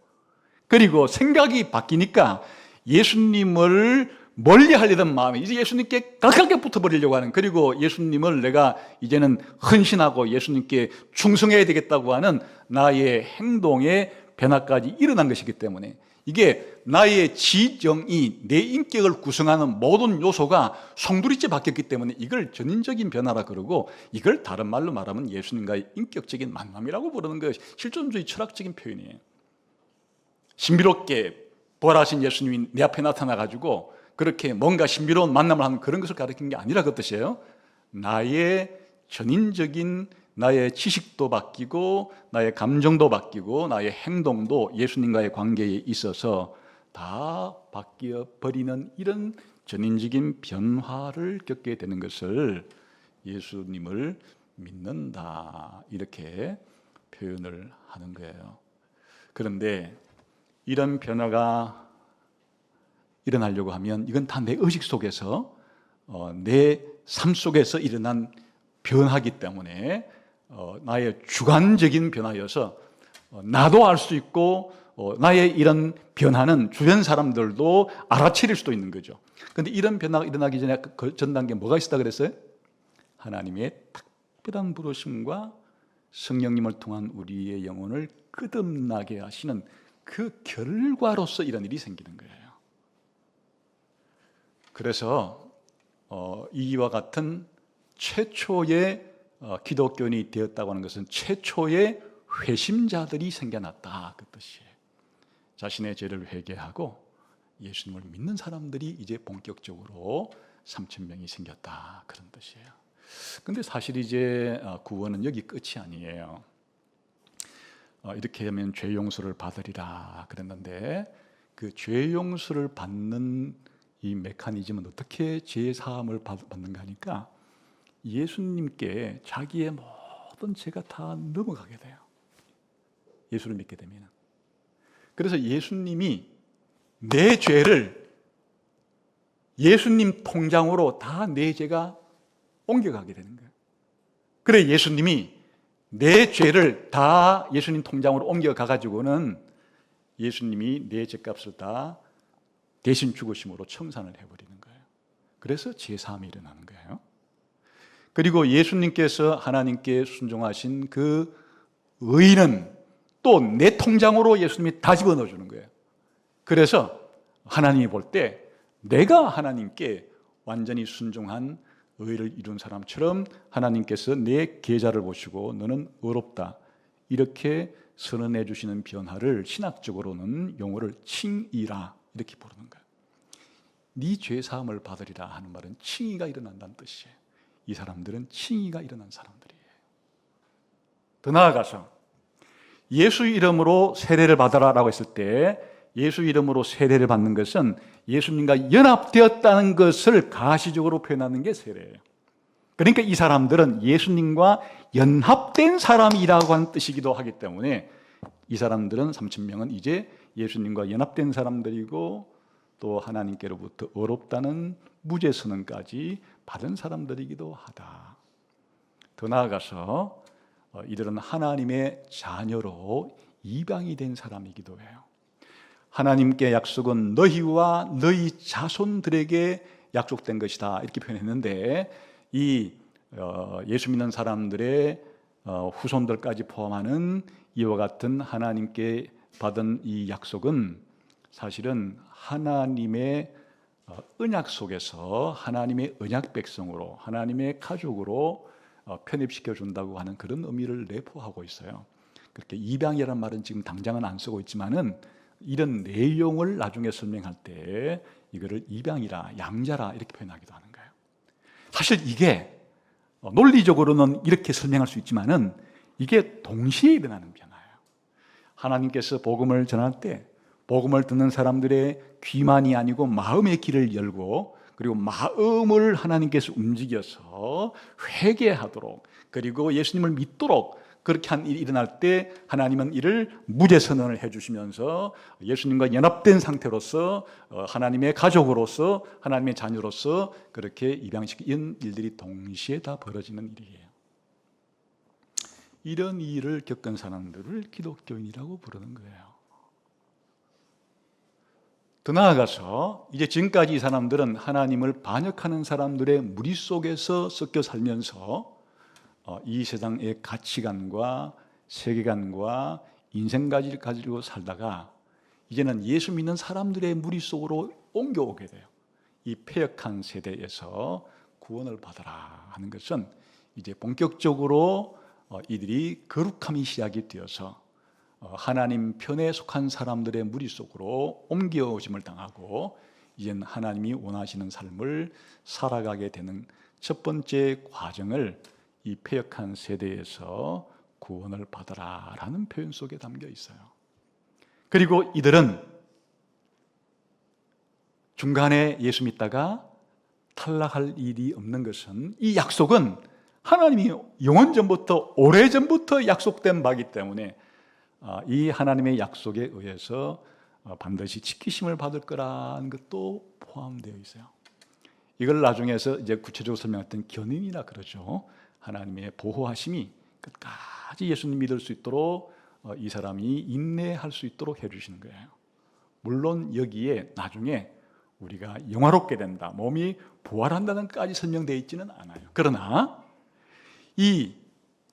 그리고 생각이 바뀌니까 예수님을 멀리 하려던 마음이 이제 예수님께 가깝게 붙어버리려고 하는, 그리고 예수님을 내가 이제는 헌신하고 예수님께 충성해야 되겠다고 하는 나의 행동의 변화까지 일어난 것이기 때문에, 이게 나의 지정이, 내 인격을 구성하는 모든 요소가 송두리째 바뀌었기 때문에 이걸 전인적인 변화라 그러고, 이걸 다른 말로 말하면 예수님과의 인격적인 만남이라고 부르는 것이 실존주의 철학적인 표현이에요. 신비롭게 부활하신 예수님이 내 앞에 나타나가지고 그렇게 뭔가 신비로운 만남을 하는 그런 것을 가리키는 게 아니라 그 뜻이에요. 나의 전인적인, 나의 지식도 바뀌고 나의 감정도 바뀌고 나의 행동도 예수님과의 관계에 있어서 다 바뀌어 버리는 이런 전인적인 변화를 겪게 되는 것을 예수님을 믿는다, 이렇게 표현을 하는 거예요. 그런데 이런 변화가 일어나려고 하면 이건 다 내 의식 속에서, 내 삶 속에서 일어난 변화이기 때문에 나의 주관적인 변화여서 나도 알 수 있고, 나의 이런 변화는 주변 사람들도 알아차릴 수도 있는 거죠. 그런데 이런 변화가 일어나기 전에 그 전 단계에 뭐가 있었다 그랬어요? 하나님의 특별한 부르심과 성령님을 통한 우리의 영혼을 끝없나게 하시는 그 결과로서 이런 일이 생기는 거예요. 그래서 이와 같은 최초의 기독교인이 되었다고 하는 것은 최초의 회심자들이 생겨났다, 그 뜻이에요. 자신의 죄를 회개하고 예수님을 믿는 사람들이 이제 본격적으로 3,000명이 생겼다, 그런 뜻이에요. 근데 사실 이제 구원은 여기 끝이 아니에요. 이렇게 하면 죄 용서를 받으리라 그랬는데, 그 죄 용서를 받는 이 메커니즘은 어떻게 죄 사함을 받는가 하니까 예수님께 자기의 모든 죄가 다 넘어가게 돼요. 예수를 믿게 되면. 그래서 예수님이 내 죄를 예수님 통장으로 다 내 죄가 옮겨가게 되는 거예요. 그래 예수님이 내 죄를 다 예수님 통장으로 옮겨가가지고는 예수님이 내 죄값을 다 대신 죽으심으로 청산을 해버리는 거예요. 그래서 제사함이 일어나는 거예요. 그리고 예수님께서 하나님께 순종하신 그 의는 또 내 통장으로 예수님이 다 집어넣어주는 거예요. 그래서 하나님이 볼 때 내가 하나님께 완전히 순종한 의를 이룬 사람처럼 하나님께서 내 계좌를 보시고 너는 의롭다, 이렇게 선언해 주시는 변화를 신학적으로는 용어를 칭의라 이렇게 부르는 거예요. 네 죄사함을 받으리라 하는 말은 칭의가 일어난다는 뜻이에요. 이 사람들은 칭의가 일어난 사람들이에요. 더 나아가서 예수 이름으로 세례를 받아라라고 했을 때, 예수 이름으로 세례를 받는 것은 예수님과 연합되었다는 것을 가시적으로 표현하는 게 세례예요. 그러니까 이 사람들은 예수님과 연합된 사람이라고 하는 뜻이기도 하기 때문에 이 사람들은 3,000명은 이제 예수님과 연합된 사람들이고 또 하나님께로부터 의롭다는 무죄 선언까지 받은 사람들이기도 하다. 더 나아가서 이들은 하나님의 자녀로 입양이 된 사람이기도 해요. 하나님께 약속은 너희와 너희 자손들에게 약속된 것이다, 이렇게 표현했는데, 이 예수 믿는 사람들의 후손들까지 포함하는 이와 같은 하나님께 받은 이 약속은 사실은 하나님의 언약 속에서 하나님의 언약 백성으로, 하나님의 가족으로 편입시켜 준다고 하는 그런 의미를 내포하고 있어요. 그렇게 입양이라는 말은 지금 당장은 안 쓰고 있지만은 이런 내용을 나중에 설명할 때 이거를 입양이라, 양자라 이렇게 표현하기도 하는 거예요. 사실 이게 논리적으로는 이렇게 설명할 수 있지만은 이게 동시에 일어나는 변화예요. 하나님께서 복음을 전할 때 복음을 듣는 사람들의 귀만이 아니고 마음의 길을 열고, 그리고 마음을 하나님께서 움직여서 회개하도록, 그리고 예수님을 믿도록 그렇게 한 일이 일어날 때 하나님은 이를 무죄 선언을 해주시면서 예수님과 연합된 상태로서 하나님의 가족으로서 하나님의 자녀로서 그렇게 입양시키는 일들이 동시에 다 벌어지는 일이에요. 이런 일을 겪은 사람들을 기독교인이라고 부르는 거예요. 더 나아가서 이제 지금까지 이 사람들은 하나님을 반역하는 사람들의 무리 속에서 섞여 살면서 이 세상의 가치관과 세계관과 인생가지를 가지고 살다가 이제는 예수 믿는 사람들의 무리 속으로 옮겨오게 돼요. 이 패역한 세대에서 구원을 받아라 하는 것은 이제 본격적으로 이들이 거룩함이 시작이 되어서 하나님 편에 속한 사람들의 무리 속으로 옮겨오심을 당하고 이제는 하나님이 원하시는 삶을 살아가게 되는 첫 번째 과정을 이 패역한 세대에서 구원을 받아라라는 표현 속에 담겨 있어요. 그리고 이들은 중간에 예수 믿다가 탈락할 일이 없는 것은 이 약속은 하나님이 영원전부터 오래전부터 약속된 바이기 때문에 이 하나님의 약속에 의해서 반드시 지키심을 받을 거라는 것도 포함되어 있어요. 이걸 나중에서 이제 구체적으로 설명했던 견인이라 그러죠. 하나님의 보호하심이 끝까지 예수님 믿을 수 있도록 이 사람이 인내할 수 있도록 해주시는 거예요. 물론 여기에 나중에 우리가 영화롭게 된다, 몸이 부활한다는 까지 설명되어 있지는 않아요. 그러나 이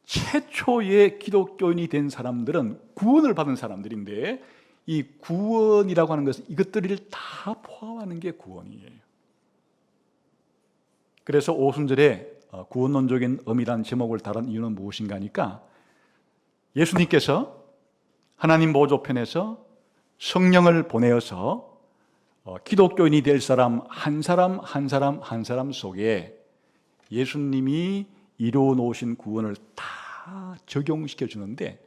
최초의 기독교인이 된 사람들은 구원을 받은 사람들인데 이 구원이라고 하는 것은 이것들을 다 포함하는 게 구원이에요. 그래서 오순절에 구원론적인 의미라는 제목을 다룬 이유는 무엇인가 하니까 예수님께서 하나님 보좌편에서 성령을 보내어서 기독교인이 될 사람 한 사람 한 사람 한 사람 속에 예수님이 이루어 놓으신 구원을 다 적용시켜 주는데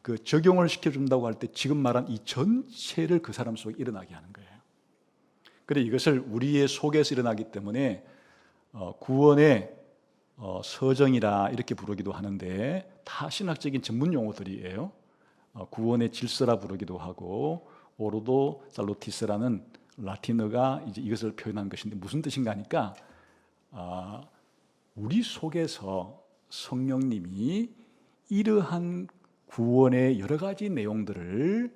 그 적용을 시켜준다고 할 때 지금 말한 이 전체를 그 사람 속에 일어나게 하는 거예요. 그래 이것을 우리의 속에서 일어나기 때문에 구원의 서정이라 이렇게 부르기도 하는데 다 신학적인 전문 용어들이에요. 구원의 질서라 부르기도 하고 오르도 살루티스라는 라틴어가 이제 이것을 표현한 것인데 무슨 뜻인가 하니까 우리 속에서 성령님이 이러한 구원의 여러 가지 내용들을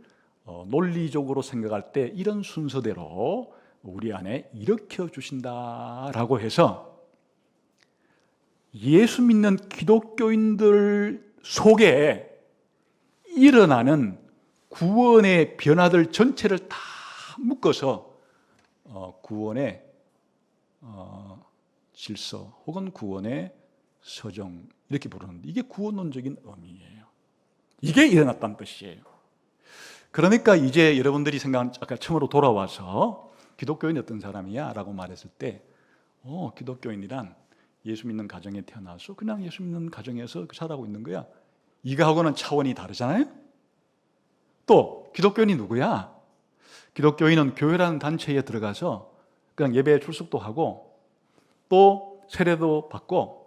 논리적으로 생각할 때 이런 순서대로 우리 안에 일으켜 주신다라고 해서 예수 믿는 기독교인들 속에 일어나는 구원의 변화들 전체를 다 묶어서 구원의 질서 혹은 구원의 서정 이렇게 부르는데 이게 구원론적인 의미예요. 이게 일어났다는 뜻이에요. 그러니까 이제 여러분들이 생각한 아까 처음으로 돌아와서 기독교인이 어떤 사람이야? 라고 말했을 때 기독교인이란 예수 믿는 가정에 태어나서 그냥 예수 믿는 가정에서 살아가고 있는 거야. 이거하고는 차원이 다르잖아요. 또 기독교인이 누구야? 기독교인은 교회라는 단체에 들어가서 그냥 예배에 출석도 하고 또 세례도 받고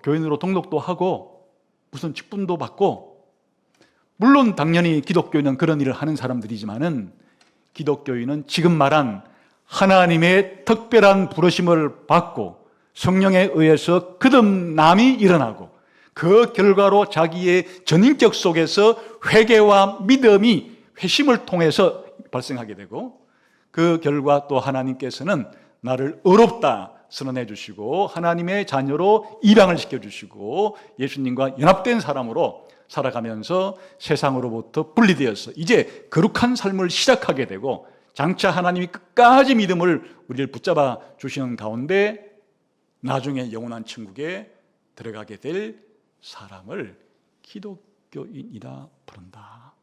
교인으로 등록도 하고 무슨 직분도 받고 물론 당연히 기독교인은 그런 일을 하는 사람들이지만은 기독교인은 지금 말한 하나님의 특별한 부르심을 받고 성령에 의해서 거듭남이 일어나고 그 결과로 자기의 전인격 속에서 회개와 믿음이 회심을 통해서 발생하게 되고 그 결과 또 하나님께서는 나를 의롭다 선언해 주시고 하나님의 자녀로 입양을 시켜주시고 예수님과 연합된 사람으로 살아가면서 세상으로부터 분리되어서 이제 거룩한 삶을 시작하게 되고 장차 하나님이 끝까지 믿음을 우리를 붙잡아 주시는 가운데 나중에 영원한 천국에 들어가게 될 사람을 기독교인이라 부른다.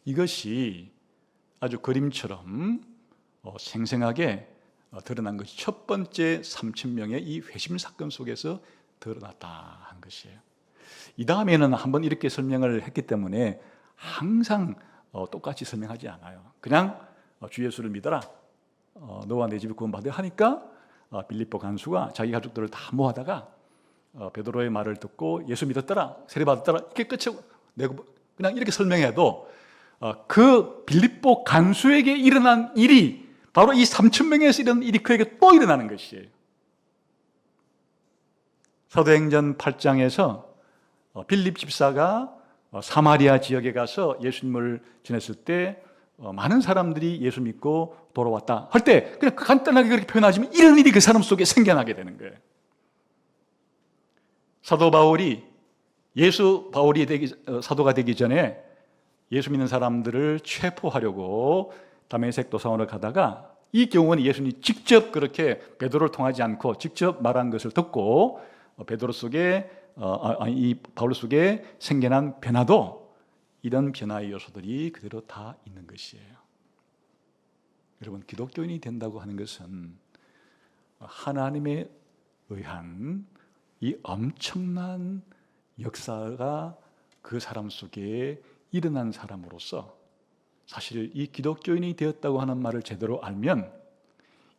이것이 아주 그림처럼 생생하게 드러난 것이 첫 번째 3,000명의 이 회심 사건 속에서 드러났다 한 것이에요. 이 다음에는 한번 이렇게 설명을 했기 때문에 항상 똑같이 설명하지 않아요. 그냥 주 예수를 믿어라. 너와 내 집이 구원받아야 하니까 빌립보 간수가 자기 가족들을 다 모아다가 베드로의 말을 듣고 예수 믿었더라, 세례받았더라 이렇게 끝이고 그냥 이렇게 설명해도 그 빌립보 간수에게 일어난 일이 바로 이 3,000명에서 일어난 일이 그에게 또 일어나는 것이에요. 사도행전 8장에서 빌립 집사가 사마리아 지역에 가서 예수님을 전했을 때 많은 사람들이 예수 믿고 돌아왔다 할 때 그냥 간단하게 그렇게 표현하지만 이런 일이 그 사람 속에 생겨나게 되는 거예요. 사도 바울이 사도가 되기 전에 예수 믿는 사람들을 체포하려고 다메섹 도상으로 가다가 이 경우는 예수님이 직접 그렇게 베드로를 통하지 않고 직접 말한 것을 듣고 이 바울 속에 생겨난 변화도 이런 변화의 요소들이 그대로 다 있는 것이에요. 여러분, 기독교인이 된다고 하는 것은 하나님에 의한 이 엄청난 역사가 그 사람 속에 일어난 사람으로서 사실 이 기독교인이 되었다고 하는 말을 제대로 알면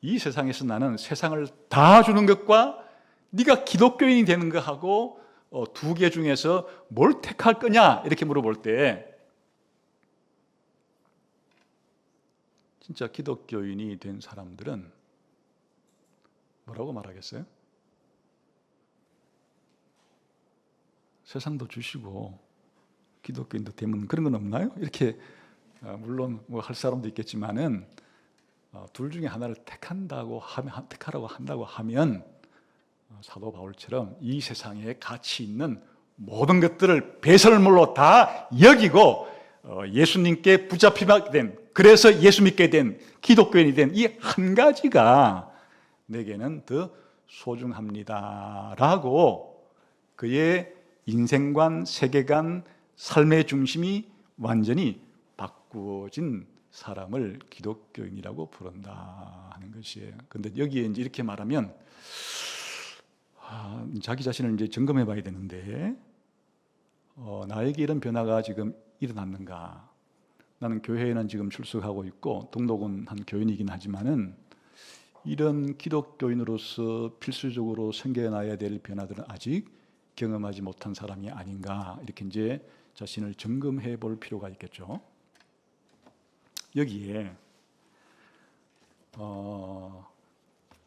이 세상에서 나는 세상을 다 주는 것과 네가 기독교인이 되는 것하고 두 개 중에서 뭘 택할 거냐 이렇게 물어볼 때 진짜 기독교인이 된 사람들은 뭐라고 말하겠어요? 세상도 주시고 기독교인도 되면 그런 건 없나요? 이렇게 물론 뭐 할 사람도 있겠지만은 둘 중에 하나를 택하라고 한다고 하면 사도 바울처럼 이 세상에 가치 있는 모든 것들을 배설물로 다 여기고 예수님께 붙잡히게 된, 그래서 예수 믿게 된 기독교인이 된 이 한 가지가 내게는 더 소중합니다라고 그의 인생관, 세계관, 삶의 중심이 완전히 바꾸어진 사람을 기독교인이라고 부른다 하는 것이에요. 그런데 여기에 이제 이렇게 말하면 자기 자신을 이제 점검해 봐야 되는데 나에게 이런 변화가 지금 일어났는가? 나는 교회에는 지금 출석하고 있고 등록은 한 교인이긴 하지만은 이런 기독교인으로서 필수적으로 생겨나야 될 변화들은 아직 경험하지 못한 사람이 아닌가, 이렇게 이제 자신을 점검해 볼 필요가 있겠죠. 여기에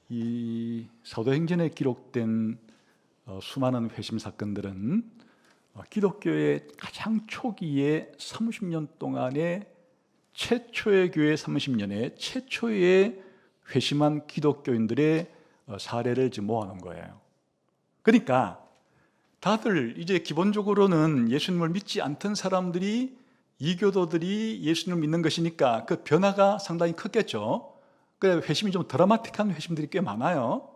이 사도행전에 기록된 수많은 회심 사건들은 기독교의 가장 초기에 30년 동안의 최초의 교회 30년에 최초의 회심한 기독교인들의 사례를 지금 모아놓은 거예요. 그러니까 다들 이제 기본적으로는 예수님을 믿지 않던 사람들이, 이교도들이 예수님을 믿는 것이니까 그 변화가 상당히 컸겠죠. 그래, 회심이 좀 드라마틱한 회심들이 꽤 많아요.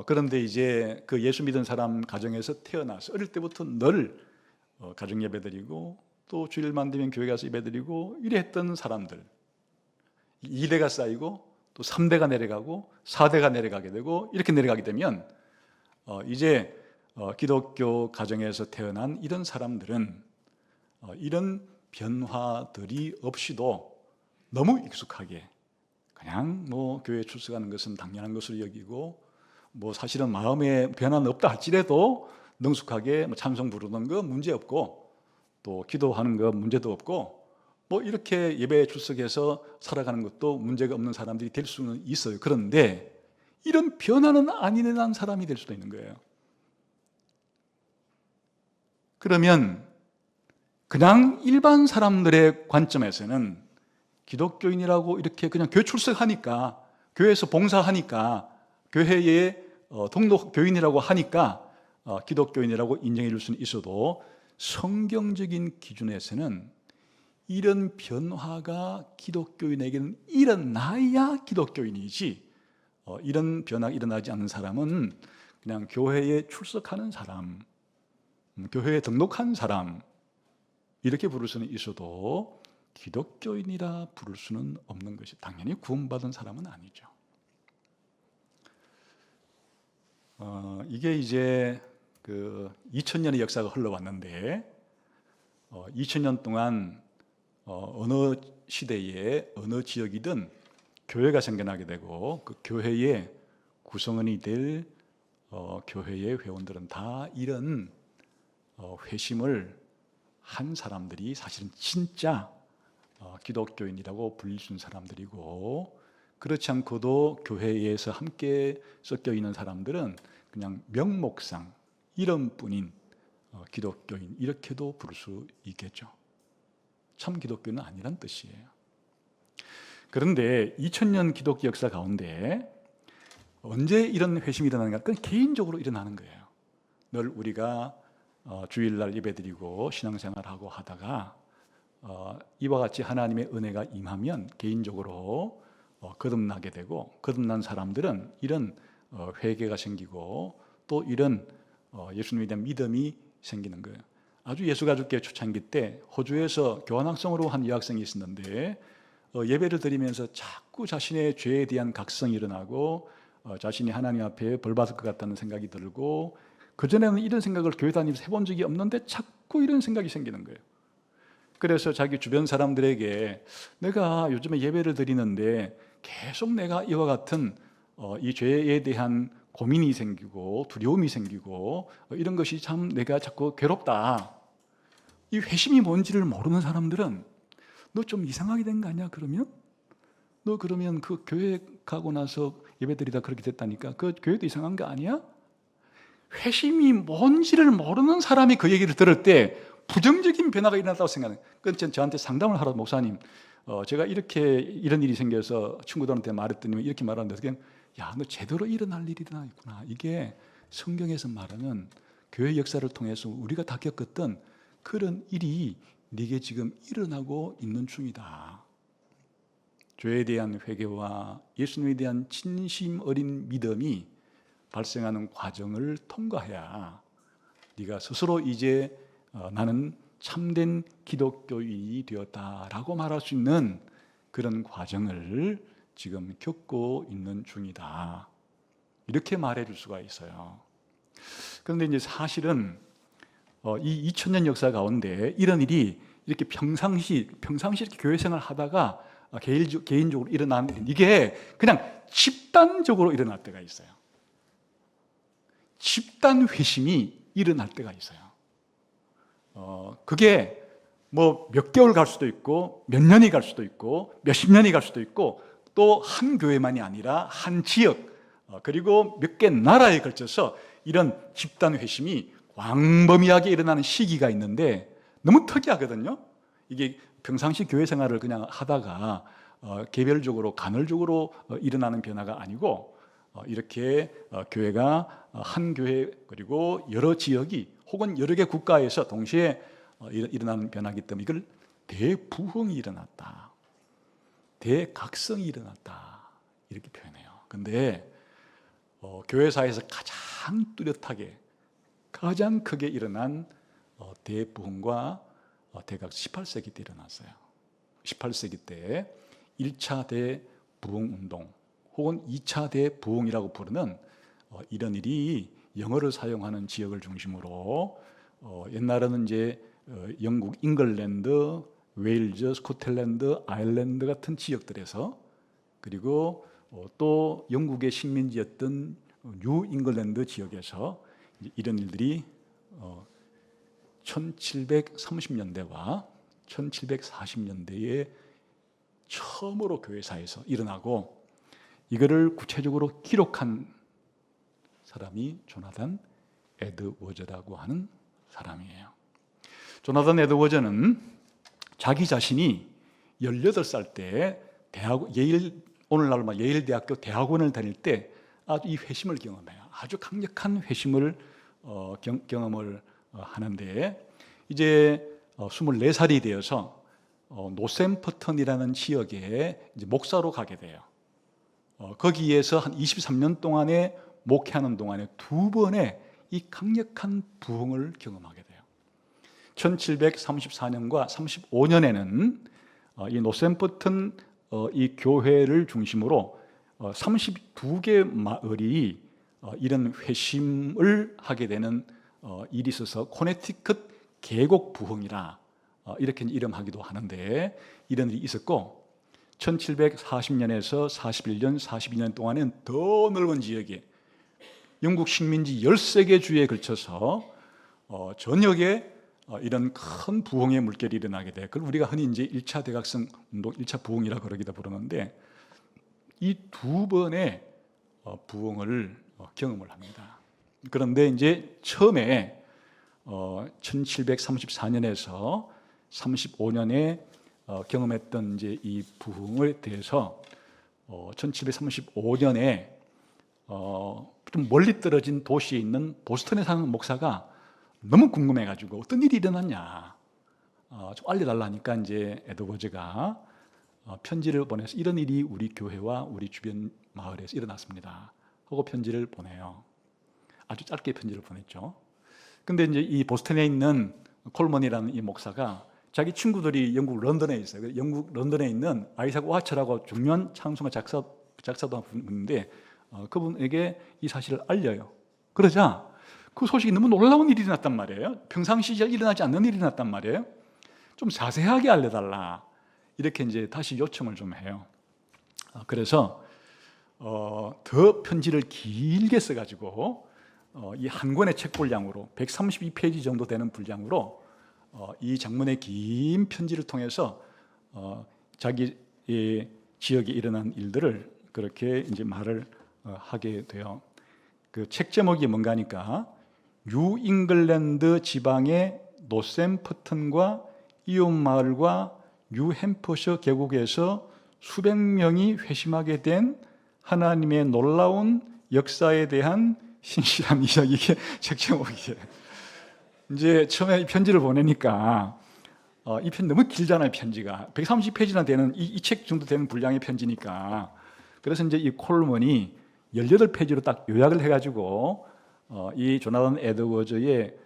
그런데 이제 그 예수 믿은 사람 가정에서 태어나서 어릴 때부터 늘 가정 예배 드리고 또 주일만 되면 교회 가서 예배 드리고 이래 했던 사람들, 2대가 쌓이고 또 3대가 내려가고 4대가 내려가게 되고 이렇게 내려가게 되면 이제 기독교 가정에서 태어난 이런 사람들은 이런 변화들이 없이도 너무 익숙하게 그냥 뭐 교회에 출석하는 것은 당연한 것으로 여기고 뭐 사실은 마음에 변화는 없다 할지라도 능숙하게 뭐 찬송 부르는 거 문제 없고 또 기도하는 거 문제도 없고 뭐 이렇게 예배에 출석해서 살아가는 것도 문제가 없는 사람들이 될 수는 있어요. 그런데 이런 변화는 안 일어난 사람이 될 수도 있는 거예요. 그러면 그냥 일반 사람들의 관점에서는 기독교인이라고 이렇게 그냥 교회 출석하니까, 교회에서 봉사하니까, 교회에 등록 교인이라고 하니까 기독교인이라고 인정해 줄 수는 있어도 성경적인 기준에서는 이런 변화가 기독교인에게는 일어나야 기독교인이지, 이런 변화가 일어나지 않는 사람은 그냥 교회에 출석하는 사람, 교회에 등록한 사람 이렇게 부를 수는 있어도 기독교인이라 부를 수는 없는 것이, 당연히 구원받은 사람은 아니죠. 이게 이제 그 2000년의 역사가 흘러왔는데 2000년 동안 어느 시대에 어느 지역이든 교회가 생겨나게 되고 그 교회의 구성원이 될 교회의 회원들은 다 이런 회심을 한 사람들이 사실은 진짜 기독교인이라고 불릴 수 있는 사람들이고, 그렇지 않고도 교회에서 함께 섞여 있는 사람들은 그냥 명목상 이름뿐인 기독교인 이렇게도 부를 수 있겠죠. 참 기독교는 아니란 뜻이에요. 그런데 2000년 기독교 역사 가운데 언제 이런 회심이 일어나는가? 그건 개인적으로 일어나는 거예요. 늘 우리가 주일날 예배드리고 신앙생활하고 하다가 이와 같이 하나님의 은혜가 임하면 개인적으로 거듭나게 되고, 거듭난 사람들은 이런 회개가 생기고 또 이런 예수님에 대한 믿음이 생기는 거예요. 아주 예수가족교회 초창기 때 호주에서 교환학생으로 한 여학생이 있었는데 예배를 드리면서 자꾸 자신의 죄에 대한 각성이 일어나고 자신이 하나님 앞에 벌 받을 것 같다는 생각이 들고, 그전에는 이런 생각을 교회 다니면서 해본 적이 없는데 자꾸 이런 생각이 생기는 거예요. 그래서 자기 주변 사람들에게 내가 요즘에 예배를 드리는데 계속 내가 이와 같은 이 죄에 대한 고민이 생기고 두려움이 생기고 이런 것이 참 내가 자꾸 괴롭다. 이 회심이 뭔지를 모르는 사람들은 너 좀 이상하게 된 거 아니야? 너 그러면 그 교회 가고 나서 예배드리다 그렇게 됐다니까 그 교회도 이상한 거 아니야? 회심이 뭔지를 모르는 사람이 그 얘기를 들을 때 부정적인 변화가 일어났다고 생각해요. 그래서 저한테 상담을 하러 목사님, 제가 이렇게 이런 일이 생겨서 친구들한테 말했더니 이렇게 말하는데, 야, 너 제대로 일어날 일이 일어나겠구나. 이게 성경에서 말하는 교회 역사를 통해서 우리가 다 겪었던 그런 일이 네게 지금 일어나고 있는 중이다. 죄에 대한 회개와 예수님에 대한 진심 어린 믿음이 발생하는 과정을 통과해야 네가 스스로 이제 나는 참된 기독교인이 되었다라고 말할 수 있는 그런 과정을 지금 겪고 있는 중이다. 이렇게 말해줄 수가 있어요. 그런데 이제 사실은 이 2000년 역사 가운데 이런 일이 이렇게 평상시 이렇게 교회 생활 하다가 개인적으로 일어나는 일, 이게 그냥 집단적으로 일어날 때가 있어요. 집단 회심이 일어날 때가 있어요. 그게 뭐 몇 개월 갈 수도 있고 몇 년이 갈 수도 있고 몇십 년이 갈 수도 있고 또 한 교회만이 아니라 한 지역 그리고 몇 개 나라에 걸쳐서 이런 집단 회심이 광범위하게 일어나는 시기가 있는데 너무 특이하거든요. 이게 평상시 교회 생활을 그냥 하다가 개별적으로 간헐적으로 일어나는 변화가 아니고 이렇게 교회가 한 교회 그리고 여러 지역이 혹은 여러 개 국가에서 동시에 일어나는 변화이기 때문에 이걸 대부흥이 일어났다, 대각성이 일어났다 이렇게 표현해요. 그런데 교회사에서 가장 뚜렷하게 가장 크게 일어난 대부흥과 대각 18세기 때 일어났어요. 18세기 때 1차 대부흥운동 혹은 2차 대부흥이라고 부르는 이런 일이 영어를 사용하는 지역을 중심으로 옛날에는 이제 영국, 잉글랜드, 웨일즈, 스코틀랜드, 아일랜드 같은 지역들에서 그리고 또 영국의 식민지였던 뉴 잉글랜드 지역에서 이런 일들이 1730년대와 1740년대에 처음으로 교회사에서 일어나고 이거를 구체적으로 기록한 사람이 조나단 에드워즈라고 하는 사람이에요. 조나단 에드워즈는 자기 자신이 18살 때 오늘날 예일 대학교 대학원을 다닐 때 아주 이 회심을 경험해요. 아주 강력한 회심을 경험을 하는데 이제 24살이 되어서 노샘퍼턴이라는 지역에 이제 목사로 가게 돼요. 거기에서 한 23년 동안에 목회하는 동안에 두 번의 이 강력한 부흥을 경험하게 돼요. 1734년과 35년에는 이 노샘퍼턴 이 교회를 중심으로 32개 마을이 이런 회심을 하게 되는 일이 있어서 코네티컷 계곡 부흥이라 이렇게 이름하기도 하는데 이런 일이 있었고 1740년에서 41년, 42년 동안은 더 넓은 지역에 영국 식민지 13개 주에 걸쳐서 전역에 이런 큰 부흥의 물결이 일어나게 돼. 그걸 우리가 흔히 이제 1차 대각성 운동, 1차 부흥이라고 그러기도 부르는데 이 두 번의 부흥을 경험을 합니다. 그런데 이제 처음에 1734년에서 35년에 경험했던 이제 이 부흥에 대해서 1735년에 좀 멀리 떨어진 도시에 있는 보스턴에 사는 목사가 너무 궁금해가지고 어떤 일이 일어났냐 좀 알려달라니까 이제 에드워즈가 편지를 보내서 이런 일이 우리 교회와 우리 주변 마을에서 일어났습니다 하고 편지를 보내요. 아주 짧게 편지를 보냈죠. 근데 이제 이 보스턴에 있는 콜먼이라는 이 목사가 자기 친구들이 영국 런던에 있어요. 영국 런던에 있는 아이삭 와처라고 중요한 찬송가 작사도 한 분인데 그분에게 이 사실을 알려요. 그러자 그 소식이 너무 놀라운 일이 일어났단 말이에요. 평상시에 일어나지 않는 일이 일어났단 말이에요. 좀 자세하게 알려달라. 이렇게 이제 다시 요청을 좀 해요. 그래서 더 편지를 길게 써가지고 이 한 권의 책 분량으로 132페이지 정도 되는 분량으로 이 장문의 긴 편지를 통해서 자기 지역에 일어난 일들을 그렇게 이제 말을 하게 돼요. 그 책 제목이 뭔가 하니까 뉴잉글랜드 지방의 노샘프턴과 이웃 마을과 뉴햄퍼셔 계곡에서 수백 명이 회심하게 된 하나님의 놀라운 역사에 대한 신실한 이야기. 이게 책 제목이에요. 이제 처음에 이 편지를 보내니까 이 편지 너무 길잖아요. 편지가 130페이지나 되는 이 책 정도 되는 분량의 편지니까. 그래서 이제 이 콜먼이 18페이지로 딱 요약을 해가지고 이 조나단 에드워즈의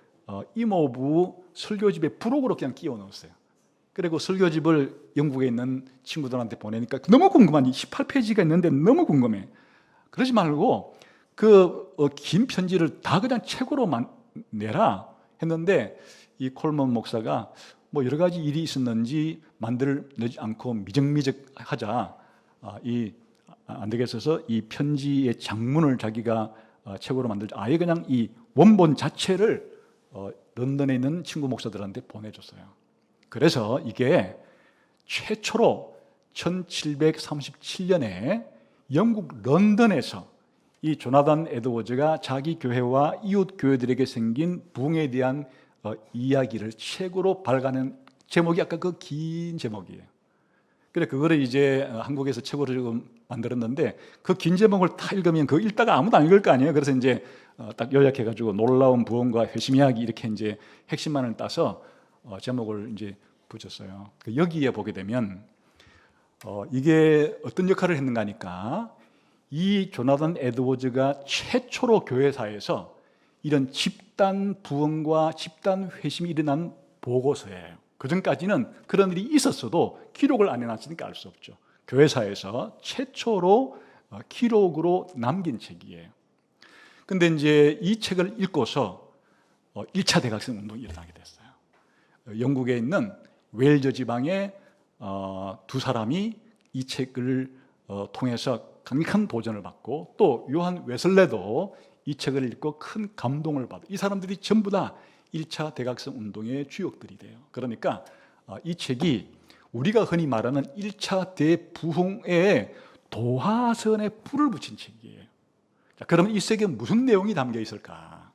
이모부 설교집의 부록으로 그냥 끼워 넣었어요. 그리고 설교집을 영국에 있는 친구들한테 보내니까 너무 궁금한 18페이지가 있는데 너무 궁금해. 그러지 말고 그 긴 편지를 다 그냥 책으로 내라 했는데 이 콜먼 목사가 뭐 여러 가지 일이 있었는지 만들지 않고 미적미적하자 안 되겠어서 이 편지의 장문을 자기가 책으로 만들자 아예 그냥 이 원본 자체를 런던에 있는 친구 목사들한테 보내줬어요. 그래서 이게 최초로 1737년에 영국 런던에서 이 조나단 에드워즈가 자기 교회와 이웃 교회들에게 생긴 부흥에 대한 이야기를 책으로 발간한 제목이 아까 그 긴 제목이에요. 그래 그거를 이제 한국에서 책으로 지금 만들었는데 그 긴 제목을 다 읽으면 그거 읽다가 아무도 안 읽을 거 아니에요. 그래서 이제 딱 요약해가지고 놀라운 부흥과 회심 이야기 이렇게 이제 핵심만을 따서 제목을 이제 붙였어요. 여기에 보게 되면 이게 어떤 역할을 했는가 하니까 이 조나단 에드워즈가 최초로 교회사에서 이런 집단 부흥과 집단 회심이 일어난 보고서예요. 그전까지는 그런 일이 있었어도 기록을 안 해놨으니까 알 수 없죠. 교회사에서 최초로 기록으로 남긴 책이에요. 근데 이제 이 책을 읽고서 1차 대각성 운동이 일어나게 됐어요. 영국에 있는 웨일즈 지방의 두 사람이 이 책을 통해서 강력한 도전을 받고 또 요한 웨슬레도 이 책을 읽고 큰 감동을 받아. 이 사람들이 전부 다 1차 대각성 운동의 주역들이 돼요. 그러니까 이 책이 우리가 흔히 말하는 1차 대부흥의 도화선에 불을 붙인 책이에요. 자, 그러면 이 책에 무슨 내용이 담겨 있을까?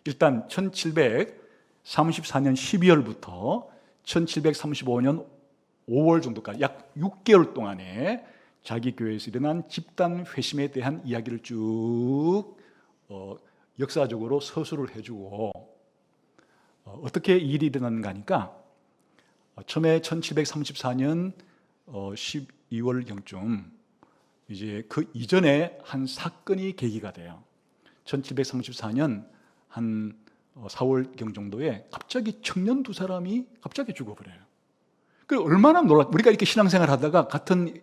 일단 1734년 12월부터 1735년 5월 정도까지 약 6개월 동안에 자기 교회에서 일어난 집단 회심에 대한 이야기를 쭉 역사적으로 서술을 해주고 어떻게 일이 일어났는가 하니까 처음에 1734년 12월경쯤 이제 그 이전에 한 사건이 계기가 돼요. 1734년 한 4월경 정도에 갑자기 청년 두 사람이 갑자기 죽어버려요. 그 얼마나 우리가 이렇게 신앙생활 하다가 같은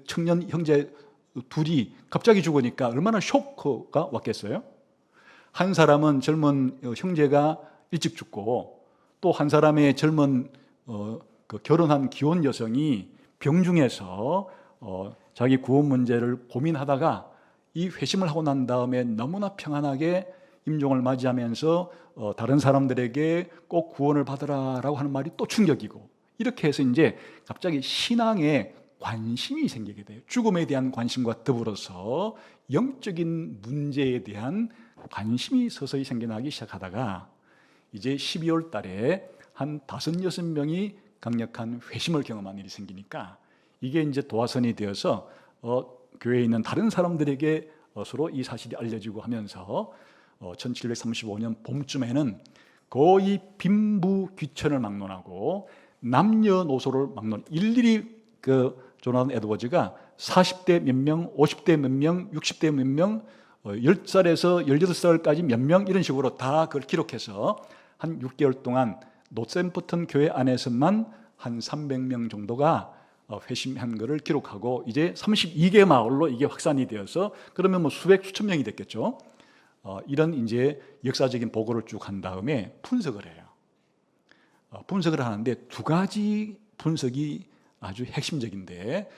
청년 형제 둘이 갑자기 죽으니까 얼마나 쇼크가 왔겠어요? 한 사람은 젊은 형제가 일찍 죽고 또 한 사람의 젊은 그 결혼한 기혼 여성이 병중에서 자기 구원 문제를 고민하다가 이 회심을 하고 난 다음에 너무나 평안하게 임종을 맞이하면서 다른 사람들에게 꼭 구원을 받으라라고 하는 말이 또 충격이고 이렇게 해서 이제 갑자기 신앙에 관심이 생기게 돼요. 죽음에 대한 관심과 더불어서 영적인 문제에 대한 관심이 서서히 생겨나기 시작하다가 이제 12월 달에 한 5-6명이 강력한 회심을 경험한 일이 생기니까 이게 이제 도화선이 되어서 교회에 있는 다른 사람들에게 서로 이 사실이 알려지고 하면서 1735년 봄쯤에는 거의 빈부귀천을 막론하고 남녀노소를 막론, 일일이 조나단 에드워즈가 40대 몇 명, 50대 몇 명, 60대 몇 명, 10살에서 18살까지 몇 명 이런 식으로 다 그걸 기록해서 한 6개월 동안 노샘프턴 교회 안에서만 한 300명 정도가 회심한 것을 기록하고 이제 32개 마을로 이게 확산이 되어서 그러면 뭐 수천 명이 됐겠죠. 이런 이제 역사적인 보고를 쭉 한 다음에 분석을 해요. 분석을 하는데 2가지 분석이 아주 핵심적인데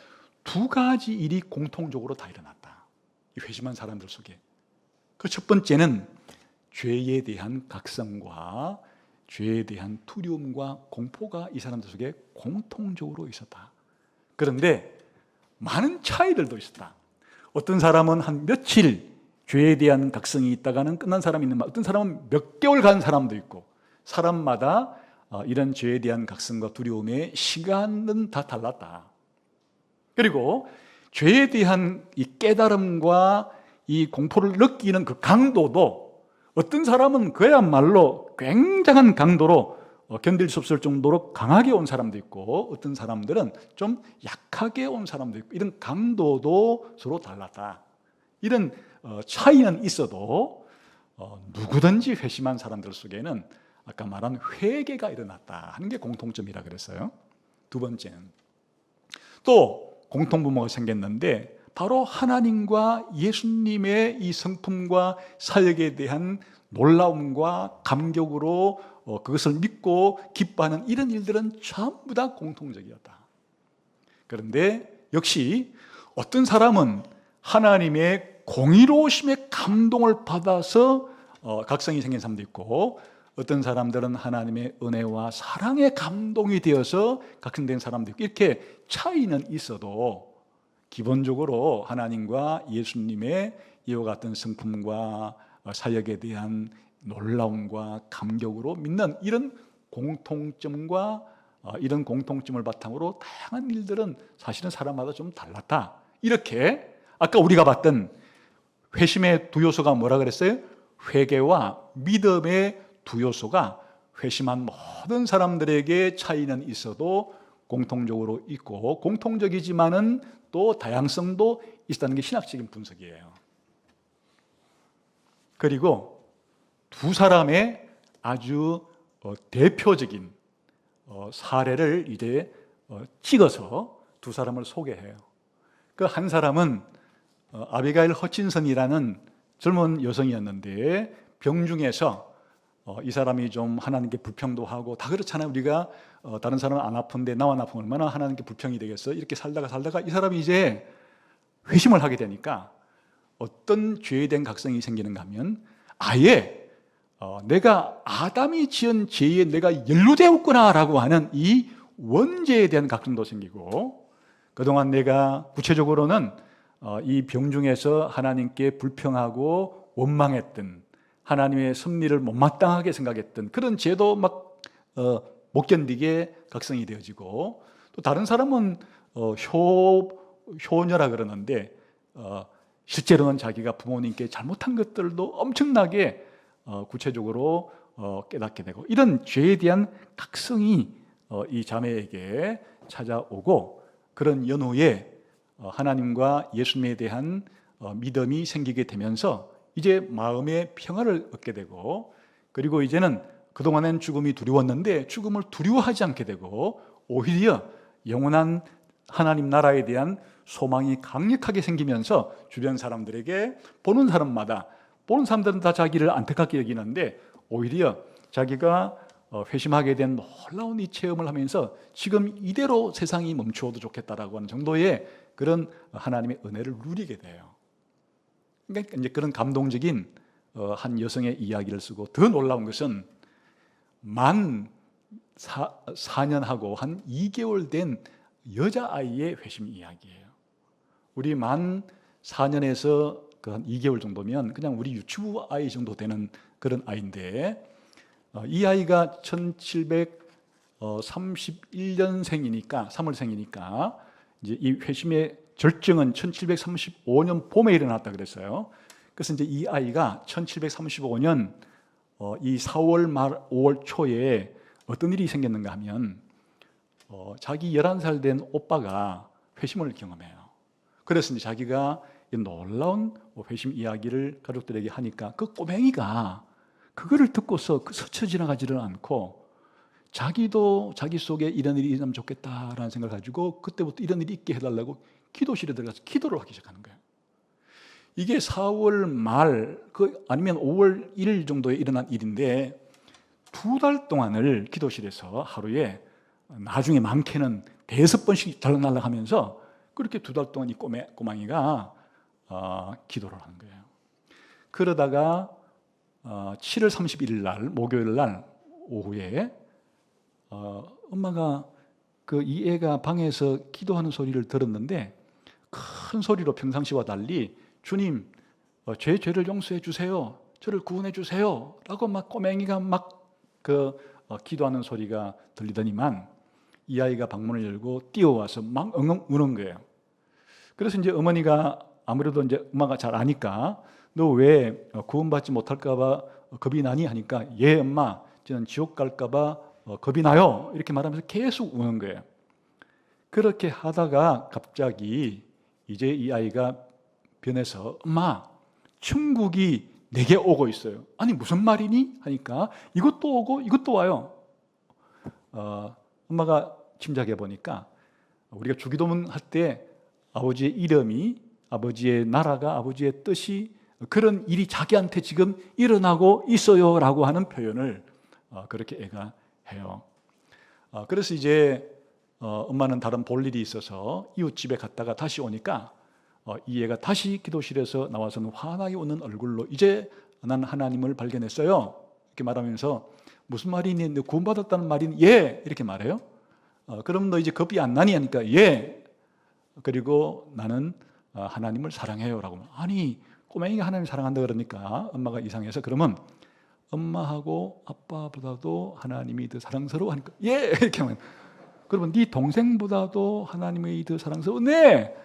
2가지 일이 공통적으로 다 일어났다. 이 회심한 사람들 속에. 그 첫 번째는 죄에 대한 각성과 죄에 대한 두려움과 공포가 이 사람들 속에 공통적으로 있었다. 그런데 많은 차이들도 있었다. 어떤 사람은 한 며칠 죄에 대한 각성이 있다가는 끝난 사람이 있는, 어떤 사람은 몇 개월 간 사람도 있고, 사람마다 이런 죄에 대한 각성과 두려움의 시간은 다 달랐다. 그리고 죄에 대한 이 깨달음과 이 공포를 느끼는 그 강도도 어떤 사람은 그야말로 굉장한 강도로 견딜 수 없을 정도로 강하게 온 사람도 있고, 어떤 사람들은 좀 약하게 온 사람도 있고, 이런 강도도 서로 달랐다. 이런 차이는 있어도 누구든지 회심한 사람들 속에는 아까 말한 회개가 일어났다 하는 게 공통점이라 그랬어요. 2번째는 또 공통분모가 생겼는데 바로 하나님과 예수님의 이 성품과 사역에 대한 놀라움과 감격으로 그것을 믿고 기뻐하는 이런 일들은 전부 다 공통적이었다. 그런데 역시 어떤 사람은 하나님의 공의로우심의 감동을 받아서 각성이 생긴 사람도 있고, 어떤 사람들은 하나님의 은혜와 사랑의 감동이 되어서 각성된 사람도 있고, 이렇게 차이는 있어도 기본적으로 하나님과 예수님의 이와 같은 성품과 사역에 대한 놀라움과 감격으로 믿는 이런 공통점과 이런 공통점을 바탕으로 다양한 일들은 사실은 사람마다 좀 달랐다. 이렇게 아까 우리가 봤던 회심의 두 요소가 뭐라 그랬어요? 회개와 믿음의 두 요소가 회심한 모든 사람들에게 차이는 있어도 공통적으로 있고, 공통적이지만은 또 다양성도 있다는 게 신학적인 분석이에요. 그리고 두 사람의 아주 대표적인 사례를 이제 찍어서 두 사람을 소개해요. 그 한 사람은 아비가일 허친선이라는 젊은 여성이었는데, 병중에서 이 사람이 좀 하나님께 불평도 하고, 다 그렇잖아요. 우리가 다른 사람은 안 아픈데 나만 아프면 얼마나 하나님께 불평이 되겠어. 이렇게 살다가 이 사람이 이제 회심을 하게 되니까 어떤 죄에 대한 각성이 생기는가 하면, 아예 내가 아담이 지은 죄에 내가 연루되었구나 라고 하는 이 원죄에 대한 각성도 생기고, 그동안 내가 구체적으로는 이 병중에서 하나님께 불평하고 원망했던, 하나님의 섭리를 못마땅하게 생각했던 그런 죄도 막 못 견디게 각성이 되어지고, 또 다른 사람은 효녀라 그러는데 실제로는 자기가 부모님께 잘못한 것들도 엄청나게 구체적으로 깨닫게 되고, 이런 죄에 대한 각성이 이 자매에게 찾아오고, 그런 연후에 하나님과 예수님에 대한 믿음이 생기게 되면서 이제 마음의 평화를 얻게 되고, 그리고 이제는 그동안엔 죽음이 두려웠는데 죽음을 두려워하지 않게 되고, 오히려 영원한 하나님 나라에 대한 소망이 강력하게 생기면서 주변 사람들에게, 보는 사람들은 다 자기를 안타깝게 여기는데 오히려 자기가 회심하게 된 놀라운 이 체험을 하면서 지금 이대로 세상이 멈추어도 좋겠다라고 하는 정도의 그런 하나님의 은혜를 누리게 돼요. 그러니까 이제 그런 감동적인 한 여성의 이야기를 쓰고, 더 놀라운 것은 만 4년하고 한 2개월 된 여자아이의 회심 이야기예요. 우리 만 4년에서 그 한 2개월 정도면 그냥 우리 유치부 아이 정도 되는 그런 아이인데, 이 아이가 31년생이니까 3월생이니까 이제 이 회심의 절정은 1735년 봄에 일어났다 그랬어요. 그래서 이제 이 아이가 1735년 이 4월 말 5월 초에 어떤 일이 생겼는가 하면 자기 11살 된 오빠가 회심을 경험해요. 그래서 이제 자기가 이 놀라운 회심 이야기를 가족들에게 하니까 그 꼬맹이가 그거를 듣고서 스쳐 지나가지를 않고 자기도 자기 속에 이런 일이 일어나면 좋겠다라는 생각을 가지고 그때부터 이런 일이 있게 해달라고 기도실에 들어가서 기도를 하기 시작하는 거예요. 이게 4월 말 아니면 5월 1일 정도에 일어난 일인데 2달 동안을 기도실에서 하루에 나중에 많게는 5번씩 달락날락하면서 그렇게 2달 동안 이 꼬망이가 기도를 하는 거예요. 그러다가 7월 31일 날 목요일 날 오후에 엄마가 이 애가 방에서 기도하는 소리를 들었는데 큰 소리로 평상시와 달리 주님 죄를 용서해 주세요, 저를 구원해 주세요 라고 막 꼬맹이가 막 기도하는 소리가 들리더니만 이 아이가 방문을 열고 뛰어와서 막 엉엉 우는 거예요. 그래서 이제 어머니가 아무래도 이제 엄마가 잘 아니까 너 왜 구원받지 못할까 봐 겁이 나니 하니까 예 엄마 저는 지옥 갈까 봐 겁이 나요 이렇게 말하면서 계속 우는 거예요. 그렇게 하다가 갑자기 이제 이 아이가 변해서 엄마 천국이 내게 오고 있어요. 아니 무슨 말이니? 하니까 이것도 오고 이것도 와요. 엄마가 짐작해 보니까 우리가 주기도문 할 때 아버지의 이름이, 아버지의 나라가, 아버지의 뜻이 그런 일이 자기한테 지금 일어나고 있어요 라고 하는 표현을 그렇게 애가 해요. 그래서 이제 엄마는 다른 볼 일이 있어서 이웃집에 갔다가 다시 오니까 이 애가 다시 기도실에서 나와서는 환하게 웃는 얼굴로 이제 난 하나님을 발견했어요 이렇게 말하면서 무슨 말이니? 너 구원받았다는 말이니? 예! 이렇게 말해요. 그럼 너 이제 겁이 안 나니? 하니까 예! 그리고 나는 하나님을 사랑해요 라고. 아니 꼬맹이가 하나님을 사랑한다 그러니까 엄마가 이상해서 그러면 엄마하고 아빠보다도 하나님이 더 사랑스러워 하니까 예! 이렇게 하면 그러면 네 동생보다도 하나님이 더 사랑스러워? 네!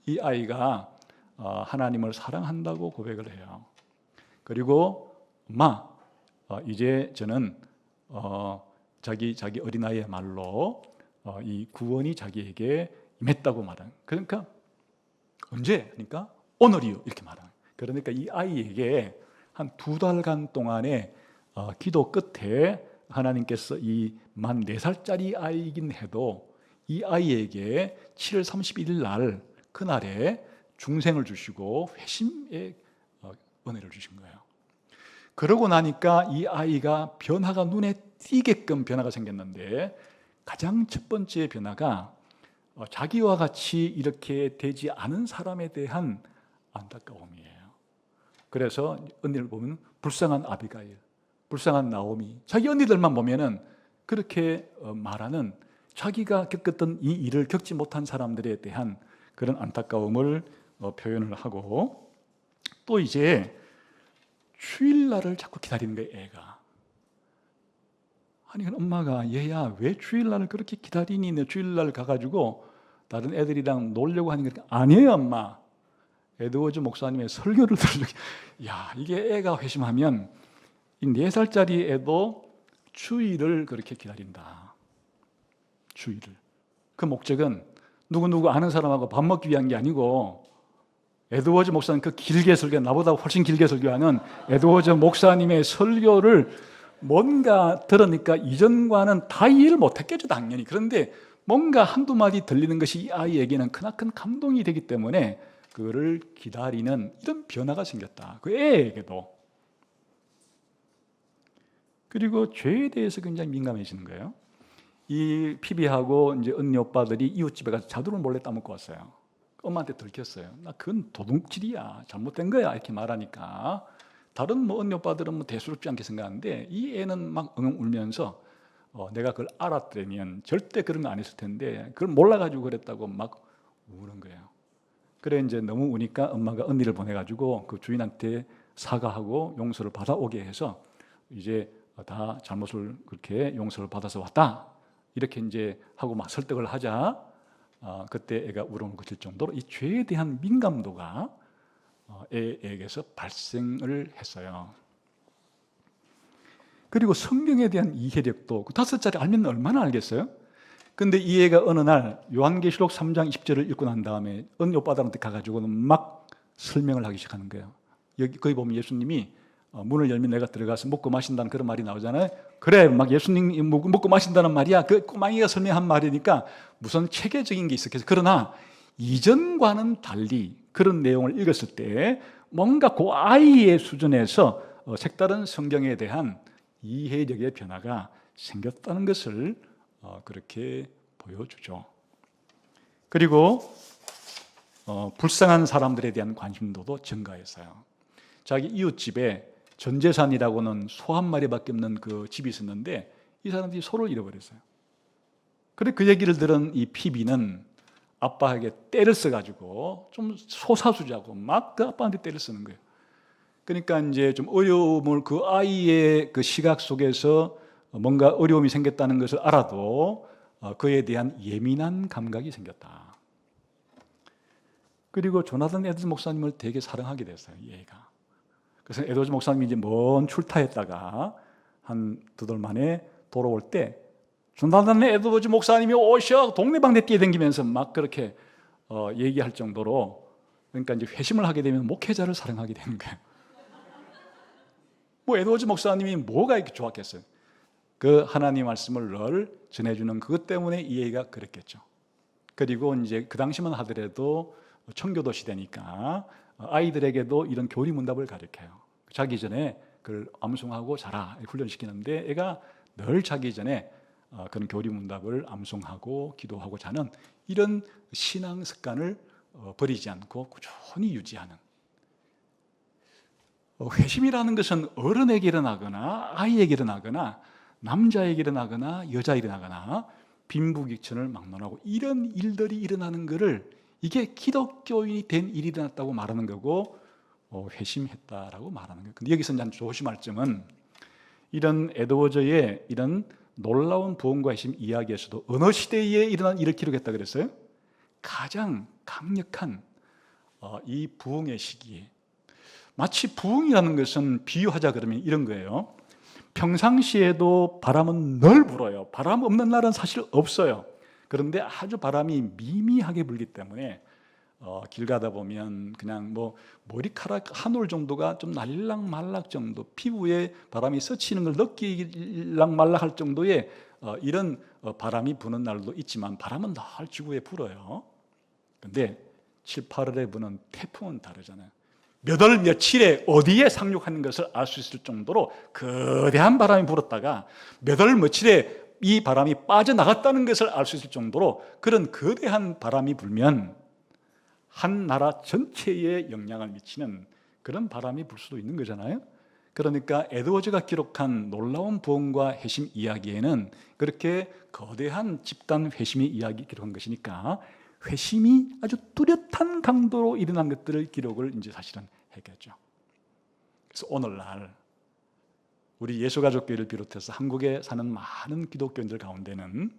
이 아이가 하나님을 사랑한다고 고백을 해요. 그리고 엄마 이제 저는 자기 어린아이의 말로 이 구원이 자기에게 임했다고 말한. 그러니까 언제? 그러니까 오늘이요 이렇게 말하는. 그러니까 이 아이에게 한 2달간 동안의 기도 끝에 하나님께서 이 만 4살짜리 아이이긴 해도 이 아이에게 7월 31일 날 그날에 중생을 주시고 회심의 은혜를 주신 거예요. 그러고 나니까 이 아이가 변화가 눈에 띄게끔 변화가 생겼는데 가장 첫 번째 변화가 자기와 같이 이렇게 되지 않은 사람에 대한 안타까움이에요. 그래서 언니를 보면 불쌍한 아비가일, 불쌍한 나오미, 자기 언니들만 보면은 그렇게 말하는 자기가 겪었던 이 일을 겪지 못한 사람들에 대한 그런 안타까움을 표현을 하고 또 이제 주일날을 자꾸 기다리는 거예요, 애가. 아니, 엄마가 얘야 왜 주일날을 그렇게 기다리니? 너 주일날 가가지고 다른 애들이랑 놀려고 하니까 아니에요, 엄마. 에드워즈 목사님의 설교를 들으려고. 야, 이게 애가 회심하면 이 4살짜리 애도 주일을 그렇게 기다린다. 주일을. 그 목적은 누구 아는 사람하고 밥 먹기 위한 게 아니고 에드워즈 목사님 그 길게 설교, 나보다 훨씬 길게 설교하는 에드워즈 목사님의 설교를 뭔가 들으니까 이전과는 다 이해를 못했겠죠, 당연히. 그런데 뭔가 한두 마디 들리는 것이 이 아이에게는 크나큰 감동이 되기 때문에 그거를 기다리는 이런 변화가 생겼다. 그 애에게도. 그리고 죄에 대해서 굉장히 민감해지는 거예요. 이 피비하고 이제 언니 오빠들이 이웃집에 가서 자두를 몰래 따먹고 왔어요. 엄마한테 들켰어요. 나 그건 도둑질이야, 잘못된 거야 이렇게 말하니까 다른 언니 오빠들은 대수롭지 않게 생각하는데 이 애는 막 엉엉 울면서 내가 그걸 알았더라면 절대 그런 거 안 했을 텐데 그걸 몰라가지고 그랬다고 막 우는 거예요. 그래 이제 너무 우니까 엄마가 언니를 보내가지고 그 주인한테 사과하고 용서를 받아오게 해서 이제 다 잘못을 그렇게 용서를 받아서 왔다 이렇게 이제 하고 막 설득을 하자 그때 애가 울음을 그칠 정도로 이 죄에 대한 민감도가 애에게서 발생을 했어요. 그리고 성경에 대한 이해력도 그 5살짜리 알면 얼마나 알겠어요? 근데 이 애가 어느 날 요한계시록 3장 20절을 읽고 난 다음에 어느 오빠들한테 가가지고는 막 설명을 하기 시작하는 거예요. 거기 보면 예수님이 문을 열면 내가 들어가서 먹고 마신다는 그런 말이 나오잖아요. 그래, 막 예수님이 먹고 마신다는 말이야. 그 꼬마이가 설명한 말이니까 무슨 체계적인 게 있었겠어요. 그러나 이전과는 달리 그런 내용을 읽었을 때 뭔가 그 아이의 수준에서 색다른 성경에 대한 이해력의 변화가 생겼다는 것을 그렇게 보여주죠. 그리고 불쌍한 사람들에 대한 관심도도 증가했어요. 자기 이웃집에 전재산이라고는 소 한 마리밖에 없는 그 집이 있었는데 이 사람들이 소를 잃어버렸어요. 그래 그 얘기를 들은 이 피비는 아빠에게 때를 써가지고 좀 소사수자고 막 그 아빠한테 때를 쓰는 거예요. 그러니까 이제 좀 어려움을 그 아이의 그 시각 속에서 뭔가 어려움이 생겼다는 것을 알아도 그에 대한 예민한 감각이 생겼다. 그리고 조나단 에드워즈 목사님을 되게 사랑하게 됐어요, 이 애가. 그래서 에드워즈 목사님이 이제 먼 출타했다가 한 2달 만에 돌아올 때 조나단 에드워즈 목사님이 오셔 동네방네 뛰어다니면서 막 그렇게 얘기할 정도로 그러니까 이제 회심을 하게 되면 목회자를 사랑하게 되는 거예요. 뭐 에드워즈 목사님이 뭐가 이렇게 좋았겠어요? 그 하나님 말씀을 늘 전해주는 그것 때문에 이 애가 그랬겠죠. 그리고 이제 그 당시만 하더라도 청교도 시대니까 아이들에게도 이런 교리 문답을 가르쳐요. 자기 전에 그걸 암송하고 자라 훈련시키는데 애가 늘 자기 전에 그런 교리 문답을 암송하고 기도하고 자는 이런 신앙 습관을 버리지 않고 꾸준히 유지하는. 회심이라는 것은 어른에게 일어나거나 아이에게 일어나거나 남자에게 일어나거나 여자에게 일어나거나 빈부귀천을 막론하고 이런 일들이 일어나는 것을 이게 기독교인이 된 일이 일어났다고 말하는 거고 회심했다라고 말하는 거예요. 근데 여기서 이제 조심할 점은 이런 에드워즈의 이런 놀라운 부흥과 회심 이야기에서도 어느 시대에 일어난 일을 기록했다 그랬어요? 가장 강력한 이 부흥의 시기에 마치 부흥이라는 것은 비유하자 그러면 이런 거예요. 평상시에도 바람은 늘 불어요. 바람 없는 날은 사실 없어요. 그런데 아주 바람이 미미하게 불기 때문에 길 가다 보면 그냥 뭐 머리카락 한 올 정도가 좀 날락말락 정도, 피부에 바람이 스치는 걸 느끼락말락할 정도의 이런 바람이 부는 날도 있지만 바람은 늘 지구에 불어요. 그런데 7, 8월에 부는 태풍은 다르잖아요. 몇 월 며칠에 어디에 상륙하는 것을 알 수 있을 정도로 거대한 바람이 불었다가 몇 월 며칠에 이 바람이 빠져나갔다는 것을 알 수 있을 정도로 그런 거대한 바람이 불면 한 나라 전체에 영향을 미치는 그런 바람이 불 수도 있는 거잖아요. 그러니까 에드워즈가 기록한 놀라운 부흥과 회심 이야기에는 그렇게 거대한 집단 회심의 이야기 기록한 것이니까 회심이 아주 뚜렷한 강도로 일어난 것들을 기록을 이제 사실은 했겠죠. 그래서 오늘날 우리 예수가족교회를 비롯해서 한국에 사는 많은 기독교인들 가운데는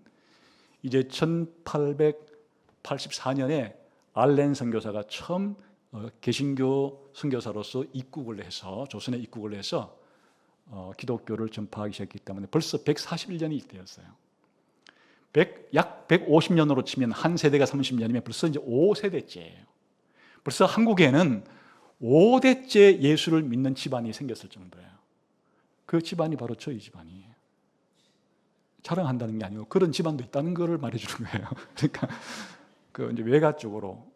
이제 1884년에 알렌 선교사가 처음 개신교 선교사로서 입국을 해서 조선에 입국을 해서 기독교를 전파하기 시작했기 때문에 벌써 141년이 되었어요. 약 150년으로 치면 한 세대가 30년이면 벌써 이제 5세대째예요. 벌써 한국에는 5대째 예수를 믿는 집안이 생겼을 정도예요. 그 집안이 바로 저희 집안이에요. 자랑한다는 게 아니고 그런 집안도 있다는 것을 말해주는 거예요. 그러니까 그 이제 외가 쪽으로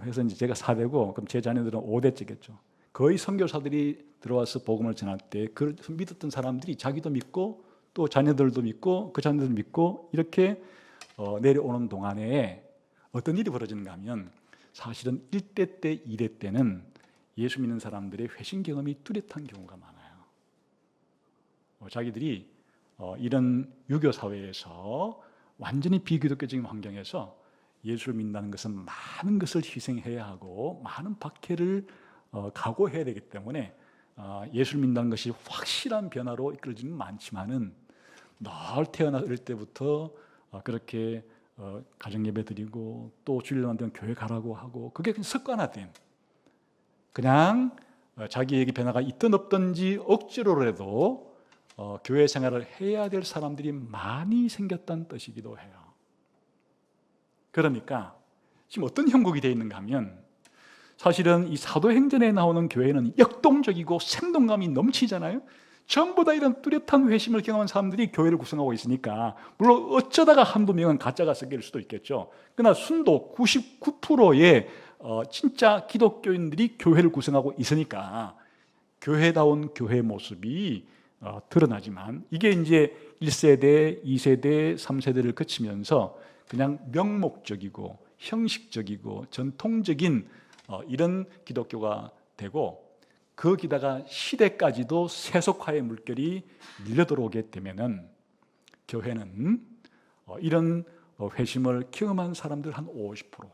해서 이제 제가 4대고 그럼 제 자녀들은 5대째겠죠. 거의 선교사들이 들어와서 복음을 전할 때 그 믿었던 사람들이 자기도 믿고 또 자녀들도 믿고 그 자녀들도 믿고 이렇게 내려오는 동안에 어떤 일이 벌어지는가 하면 사실은 1대 때 2대 때는 예수 믿는 사람들의 회심 경험이 뚜렷한 경우가 많아요. 자기들이 이런 유교 사회에서 완전히 비기독교적인 환경에서 예수를 믿는다는 것은 많은 것을 희생해야 하고 많은 박해를 각오해야 되기 때문에 예수를 믿는다는 것이 확실한 변화로 이끌어지는 많지만은 늘 태어날 때부터 그렇게 가정 예배 드리고 또 주일날 되면 교회 가라고 하고, 그게 그냥 습관화된, 그냥 자기에게 변화가 있든 없든지 억지로라도 교회 생활을 해야 될 사람들이 많이 생겼다는 뜻이기도 해요. 그러니까 지금 어떤 형국이 되어 있는가 하면, 사실은 이 사도행전에 나오는 교회는 역동적이고 생동감이 넘치잖아요. 전부 다 이런 뚜렷한 회심을 경험한 사람들이 교회를 구성하고 있으니까, 물론 어쩌다가 한두 명은 가짜가 섞일 수도 있겠죠. 그러나 순도 99%의 진짜 기독교인들이 교회를 구성하고 있으니까 교회다운 교회 모습이 드러나지만, 이게 이제 1세대, 2세대, 3세대를 거치면서 그냥 명목적이고 형식적이고 전통적인 이런 기독교가 되고, 거기다가 시대까지도 세속화의 물결이 밀려 들어오게 되면은 교회는 이런 회심을 경험한 사람들 한 50%,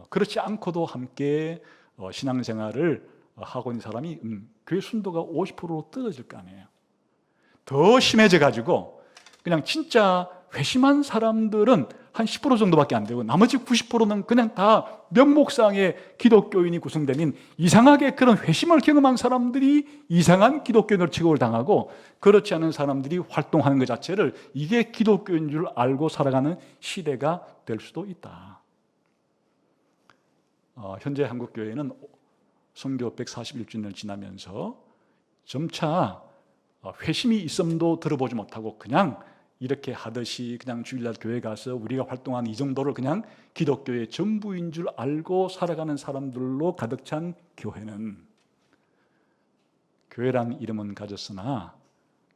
그렇지 않고도 함께 신앙생활을 하고 있는 사람이 교회 순도가 50%로 떨어질 거 아니에요. 더 심해져 가지고 그냥 진짜 회심한 사람들은 한 10% 정도밖에 안 되고, 나머지 90%는 그냥 다 면목상의 기독교인이 구성되면, 이상하게 그런 회심을 경험한 사람들이 이상한 기독교인으로 취급을 당하고, 그렇지 않은 사람들이 활동하는 것 자체를 이게 기독교인 줄 알고 살아가는 시대가 될 수도 있다. 현재 한국교회는 선교 141주년을 지나면서 점차 회심이 있음도 들어보지 못하고 그냥 이렇게 하듯이 그냥 주일날 교회 가서 우리가 활동하는 이 정도를 그냥 기독교의 전부인 줄 알고 살아가는 사람들로 가득 찬 교회는, 교회란 이름은 가졌으나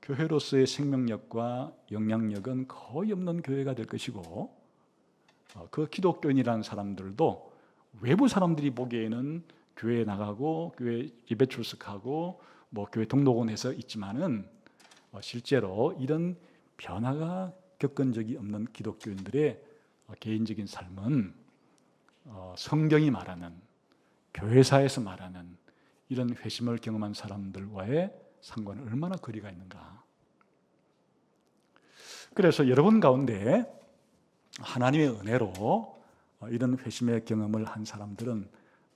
교회로서의 생명력과 영향력은 거의 없는 교회가 될 것이고, 그 기독교인이라는 사람들도 외부 사람들이 보기에는 교회에 나가고 교회 예배 출석하고 교회 등록원에서 있지만은 실제로 이런 변화가 겪은 적이 없는 기독교인들의 개인적인 삶은 성경이 말하는, 교회사에서 말하는 이런 회심을 경험한 사람들과의 상관은 얼마나 거리가 있는가. 그래서 여러분 가운데 하나님의 은혜로 이런 회심의 경험을 한 사람들은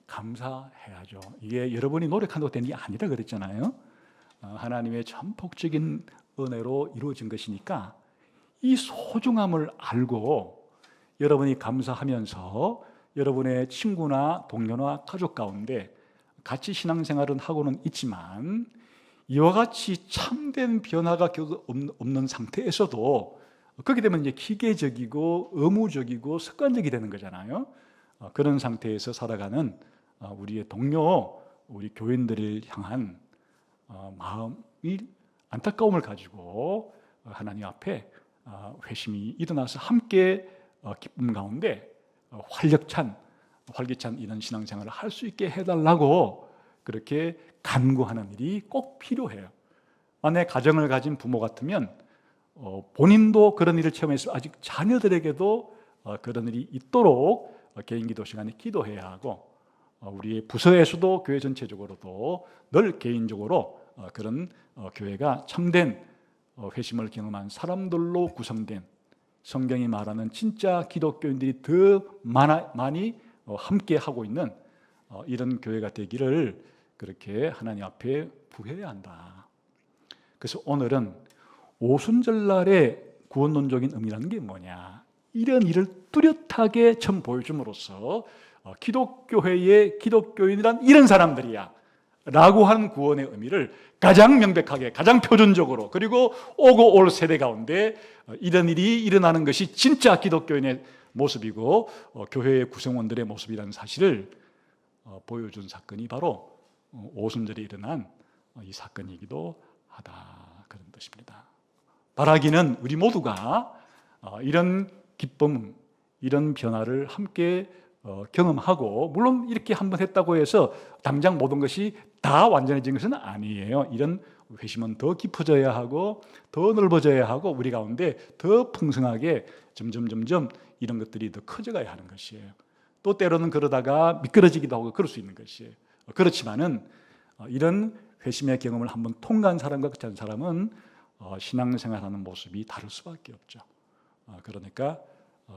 감사해야죠. 이게 여러분이 노력한다고 되는 게 아니라 그랬잖아요. 하나님의 전폭적인 은혜로 이루어진 것이니까 이 소중함을 알고 여러분이 감사하면서 여러분의 친구나 동료나 가족 가운데 같이 신앙생활은 하고는 있지만, 이와 같이 참된 변화가 결국 없는 상태에서도 그렇게 되면 이제 기계적이고 의무적이고 습관적이 되는 거잖아요. 그런 상태에서 살아가는 우리의 동료, 우리 교인들을 향한 마음이 안타까움을 가지고 하나님 앞에 회심이 일어나서 함께 기쁨 가운데 활기찬 이런 신앙생활을 할 수 있게 해달라고 그렇게 간구하는 일이 꼭 필요해요. 만약 가정을 가진 부모 같으면 본인도 그런 일을 체험해서 아직 자녀들에게도 그런 일이 있도록 개인 기도 시간에 기도해야 하고, 우리 부서에서도 교회 전체적으로도 늘 개인적으로 그런 교회가 참된 회심을 경험한 사람들로 구성된, 성경이 말하는 진짜 기독교인들이 더 많이 함께 하고 있는 이런 교회가 되기를 그렇게 하나님 앞에 구해야 한다. 그래서 오늘은 오순절날의 구원론적인 의미라는 게 뭐냐, 이런 일을 뚜렷하게 처음 보여줌으로써 기독교회의 기독교인이란 이런 사람들이야 라고 하는 구원의 의미를 가장 명백하게, 가장 표준적으로, 그리고 오고 올 세대 가운데 이런 일이 일어나는 것이 진짜 기독교인의 모습이고 교회의 구성원들의 모습이라는 사실을 보여준 사건이 바로 오순절에 일어난 이 사건이기도 하다, 그런 뜻입니다. 바라기는 우리 모두가 이런 기쁨, 이런 변화를 함께 경험하고, 물론 이렇게 한번 했다고 해서 당장 모든 것이 다 완전해진 것은 아니에요. 이런 회심은 더 깊어져야 하고 더 넓어져야 하고 우리 가운데 더 풍성하게 점점 이런 것들이 더 커져가야 하는 것이에요. 또 때로는 그러다가 미끄러지기도 하고 그럴 수 있는 것이에요. 그렇지만은 이런 회심의 경험을 한번 통과한 사람과 그렇지 않은 사람은 신앙생활하는 모습이 다를 수밖에 없죠. 그러니까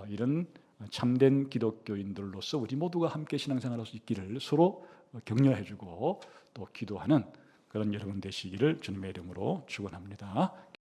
이런 참된 기독교인들로서 우리 모두가 함께 신앙생활할 수 있기를 서로 격려해주고 또 기도하는 그런 여러분 되시기를 주님의 이름으로 축원합니다.